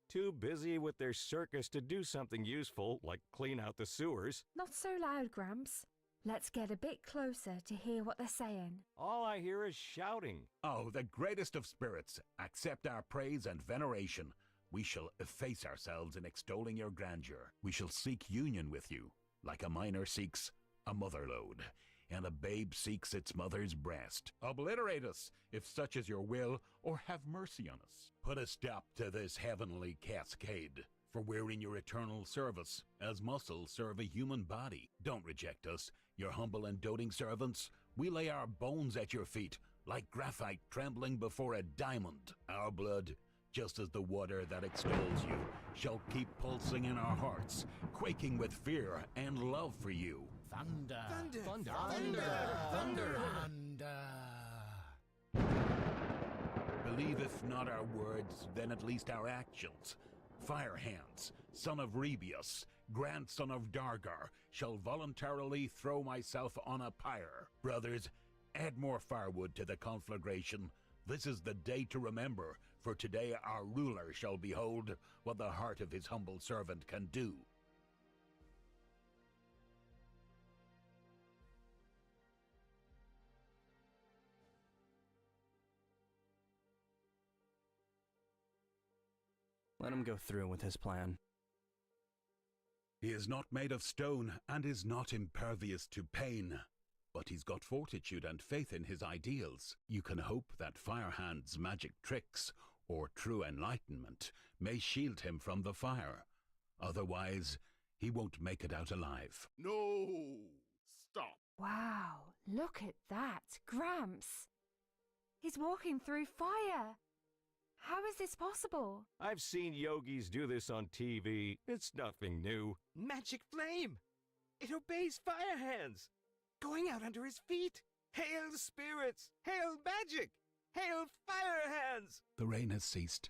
Too busy with their circus to do something useful, like clean out the sewers. Not so loud, Gramps. Let's get a bit closer to hear what they're saying. All I hear is shouting. Oh, the greatest of spirits, accept our praise and veneration. We shall efface ourselves in extolling your grandeur. We shall seek union with you, like a miner seeks a mother-lode, and a babe seeks its mother's breast. Obliterate us, if such is your will, or have mercy on us. Put a stop to this heavenly cascade, for we're in your eternal service, as muscles serve a human body. Don't reject us, your humble and doting servants. We lay our bones at your feet, like graphite trembling before a diamond. Our blood, just as the water that extols you, shall keep pulsing in our hearts, quaking with fear and love for you. Thunder. Thunder. Thunder. Believe if not our words, then at least our actions. Fire Hands, son of Rebius, grandson of Dargar, shall voluntarily throw myself on a pyre. Brothers, add more firewood to the conflagration. This is the day to remember, for today our ruler shall behold what the heart of his humble servant can do. Let him go through with his plan. He is not made of stone and is not impervious to pain, but he's got fortitude and faith in his ideals. You can hope that Firehand's magic tricks, or true enlightenment, may shield him from the fire. Otherwise, he won't make it out alive. No! Stop! Wow, look at that, Gramps. He's walking through fire. How is this possible? I've seen yogis do this on TV. It's nothing new. Magic flame! It obeys Fire Hands! Going out under his feet! Hail spirits! Hail magic! Hail Fire Hands! The rain has ceased.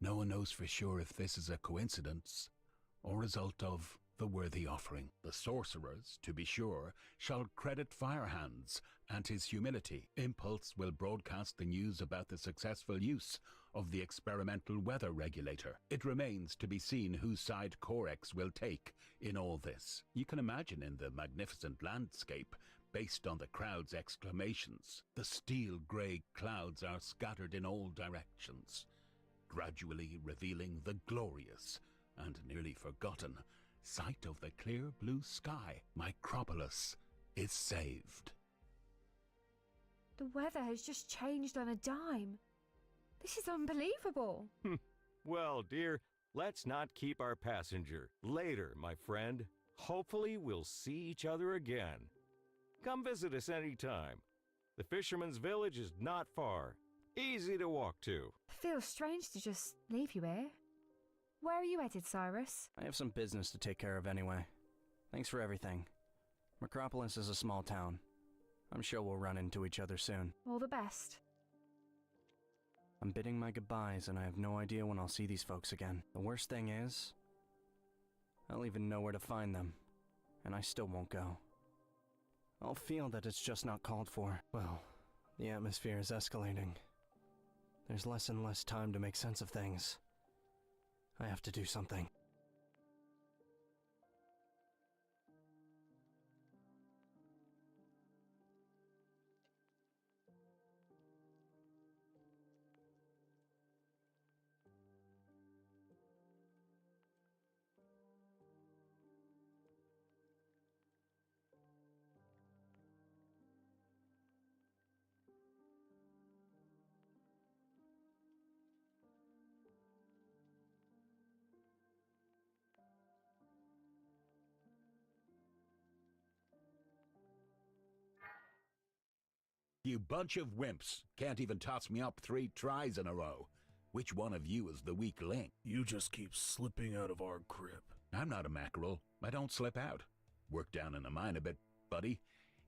No one knows for sure if this is a coincidence or result of the worthy offering. The sorcerers, to be sure, shall credit Firehands and his humility. Impulse will broadcast the news about the successful use of the experimental weather regulator. It remains to be seen whose side Corex will take in all this. You can imagine in the magnificent landscape, based on the crowd's exclamations. The steel-grey clouds are scattered in all directions, gradually revealing the glorious and nearly forgotten sight of the clear blue sky, Micropolis is saved. The weather has just changed on a dime. This is unbelievable. Well, dear, let's not keep our passenger. Later, my friend. Hopefully we'll see each other again. Come visit us anytime. The fisherman's village is not far. Easy to walk to. Feels strange to just leave you here. Where are you headed, Cyrus? I have some business to take care of anyway. Thanks for everything. Micropolis is a small town. I'm sure we'll run into each other soon. All the best. I'm bidding my goodbyes and I have no idea when I'll see these folks again. The worst thing is, I don't even know where to find them, and I still won't go. I'll feel that it's just not called for. Well, the atmosphere is escalating. There's less and less time to make sense of things. I have to do something. You bunch of wimps can't even toss me up 3 tries in a row. Which one of you is the weak link? You just keep slipping out of our grip. I'm not a mackerel. I don't slip out. Work down in the mine a bit, buddy,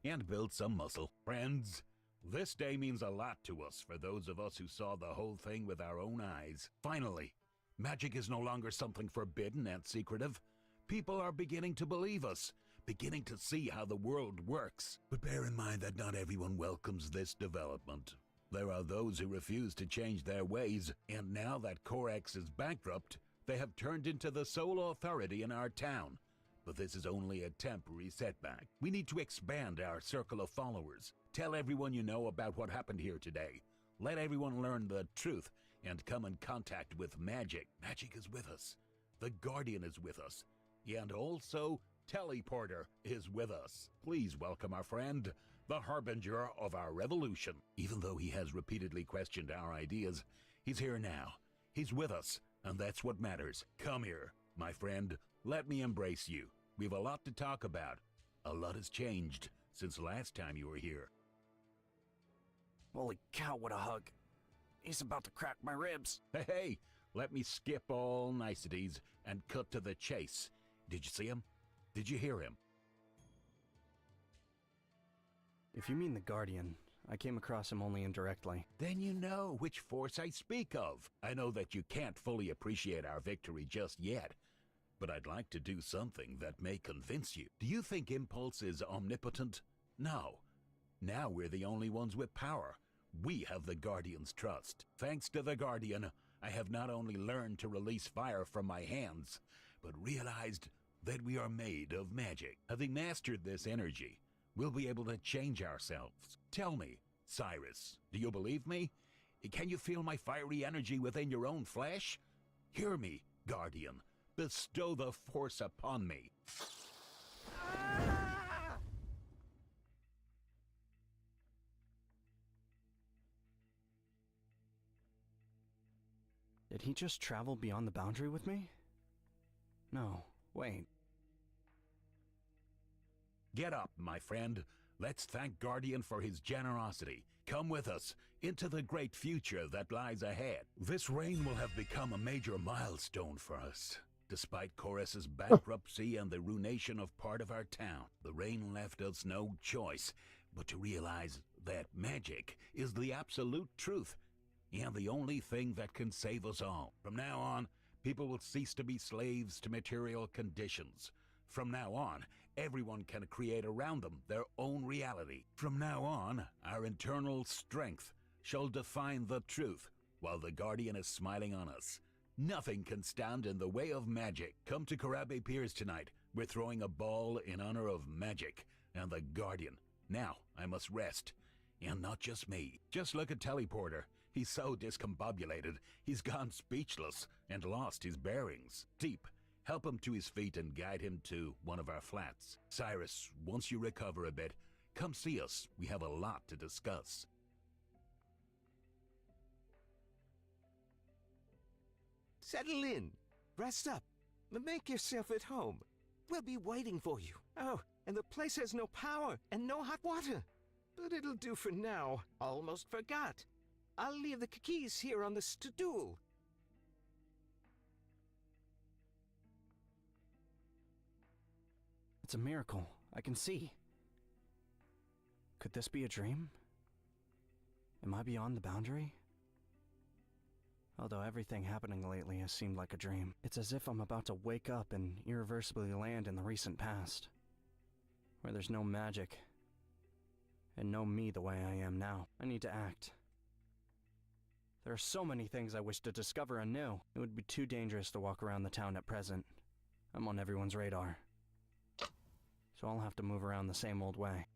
and build some muscle. Friends, this day means a lot to us for those of us who saw the whole thing with our own eyes. Finally, magic is no longer something forbidden and secretive. People are beginning to believe us, beginning to see how the world works. But bear in mind that not everyone welcomes this development. There are those who refuse to change their ways, and now that Corex is bankrupt, they have turned into the sole authority in our town. But this is only a temporary setback. We need to expand our circle of followers. Tell everyone you know about what happened here today. Let everyone learn the truth and come in contact with magic. Magic is with us. The Guardian is with us. And also, Teleporter is with us. Please welcome our friend, the harbinger of our revolution. Even though he has repeatedly questioned our ideas, he's here now. He's with us, and that's what matters. Come here, my friend. Let me embrace you. We've a lot to talk about. A lot has changed since last time you were here. Holy cow, what a hug. He's about to crack my ribs. Hey, let me skip all niceties and cut to the chase. Did you see him? Did you hear him? If you mean the Guardian, I came across him only indirectly. Then you know which force I speak of. I know that you can't fully appreciate our victory just yet, but I'd like to do something that may convince you. Do you think Impulse is omnipotent? No. Now we're the only ones with power. We have the Guardian's trust. Thanks to the Guardian, I have not only learned to release fire from my hands, but realized that we are made of magic. Having mastered this energy, we'll be able to change ourselves. Tell me, Cyrus, do you believe me? Can you feel my fiery energy within your own flesh? Hear me, Guardian. Bestow the force upon me. Did he just travel beyond the boundary with me? No, wait. Get up, my friend. Let's thank Guardian for his generosity. Come with us into the great future that lies ahead. This reign will have become a major milestone for us. Despite Chorus's bankruptcy and the ruination of part of our town, the reign left us no choice but to realize that magic is the absolute truth and the only thing that can save us all. From now on, people will cease to be slaves to material conditions. From now on, everyone can create around them their own reality. From now on, our internal strength shall define the truth, while the Guardian is smiling on us. Nothing can stand in the way of magic. Come to Karabe Piers tonight. We're throwing a ball in honor of magic and the Guardian. Now, I must rest. And not just me. Just look at Teleporter. He's so discombobulated, he's gone speechless and lost his bearings. Deep Help him to his feet and guide him to one of our flats. Cyrus, once you recover a bit, come see us. We have a lot to discuss. Settle in. Rest up. Make yourself at home. We'll be waiting for you. Oh, and the place has no power and no hot water. But it'll do for now. Almost forgot. I'll leave the keys here on the stool. It's a miracle. I can see. Could this be a dream? Am I beyond the boundary? Although everything happening lately has seemed like a dream, it's as if I'm about to wake up and irreversibly land in the recent past, where there's no magic, and no me the way I am now. I need to act. There are so many things I wish to discover anew. It would be too dangerous to walk around the town at present. I'm on everyone's radar. So I'll have to move around the same old way.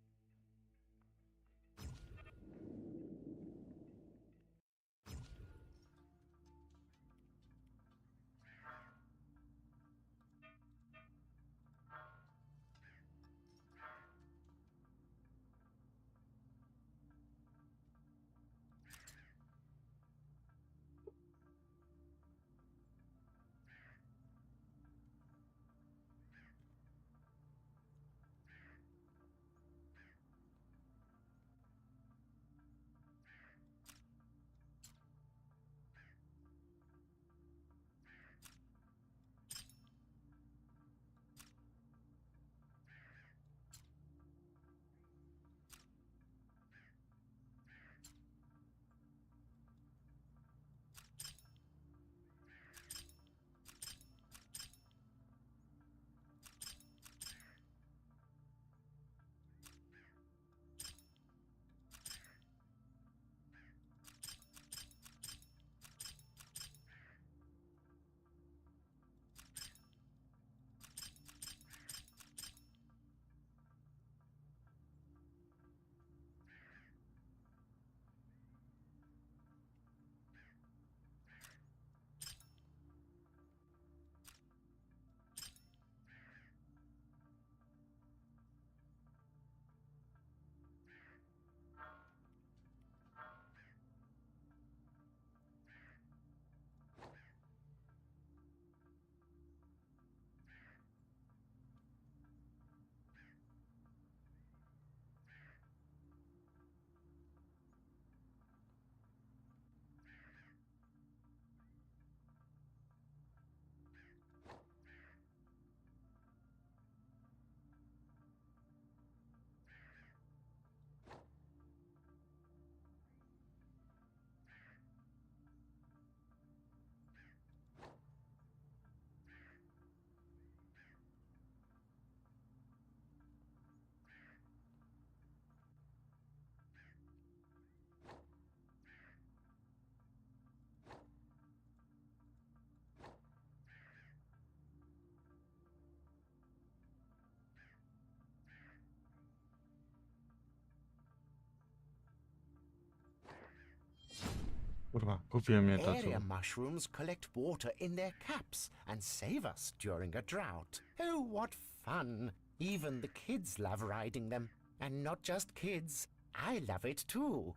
Kurwa, kupiłem je tacu. Area mushrooms collect water in their caps and save us during a drought. Oh, what fun! Even the kids love riding them. And not just kids, I love it too.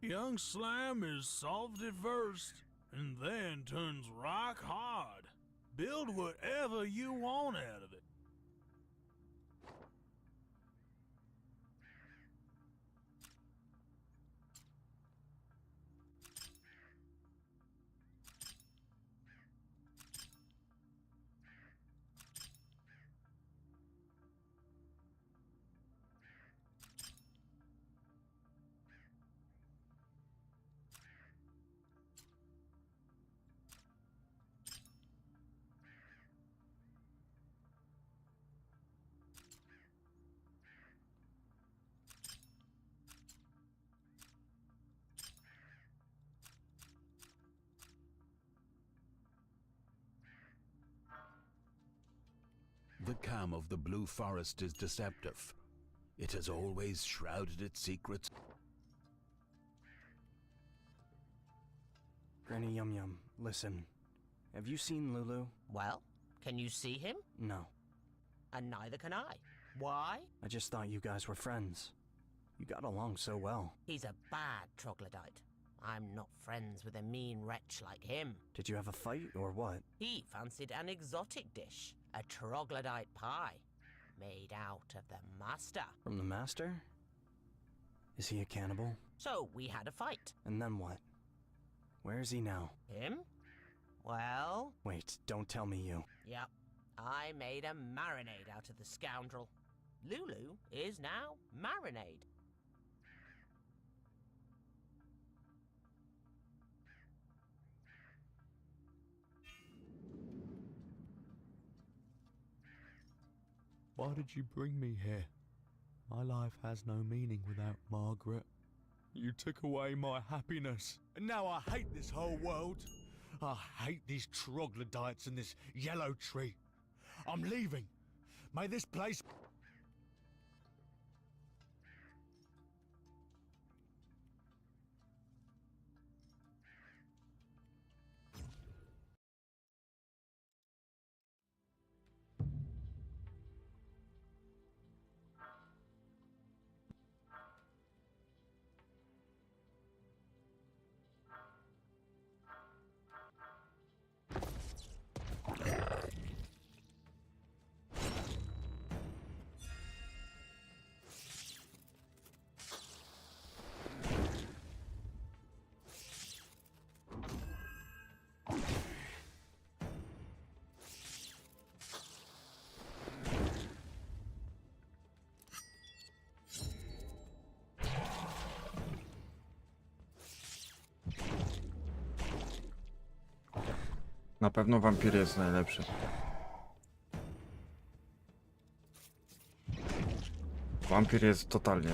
Young Slam is soft at first, and then turns rock hard. Build whatever you want out of it. The calm of the Blue Forest is deceptive. It has always shrouded its secrets. Granny Yum Yum, listen. Have you seen Lulu? Well, can you see him? No. And neither can I. Why? I just thought you guys were friends. You got along so well. He's a bad troglodyte. I'm not friends with a mean wretch like him. Did you have a fight or what? He fancied an exotic dish, a troglodyte pie, made out of the master. From the master? Is he a cannibal? So we had a fight. And then what? Where is he now? Him? Well... Wait, don't tell me you. Yep. I made a marinade out of the scoundrel. Lulu is now marinade. Why did you bring me here? My life has no meaning without Margaret. You took away my happiness, and now I hate this whole world. I hate these troglodytes and this yellow tree. I'm leaving. May this place... Na pewno wampir jest najlepszy. Wampir jest totalnie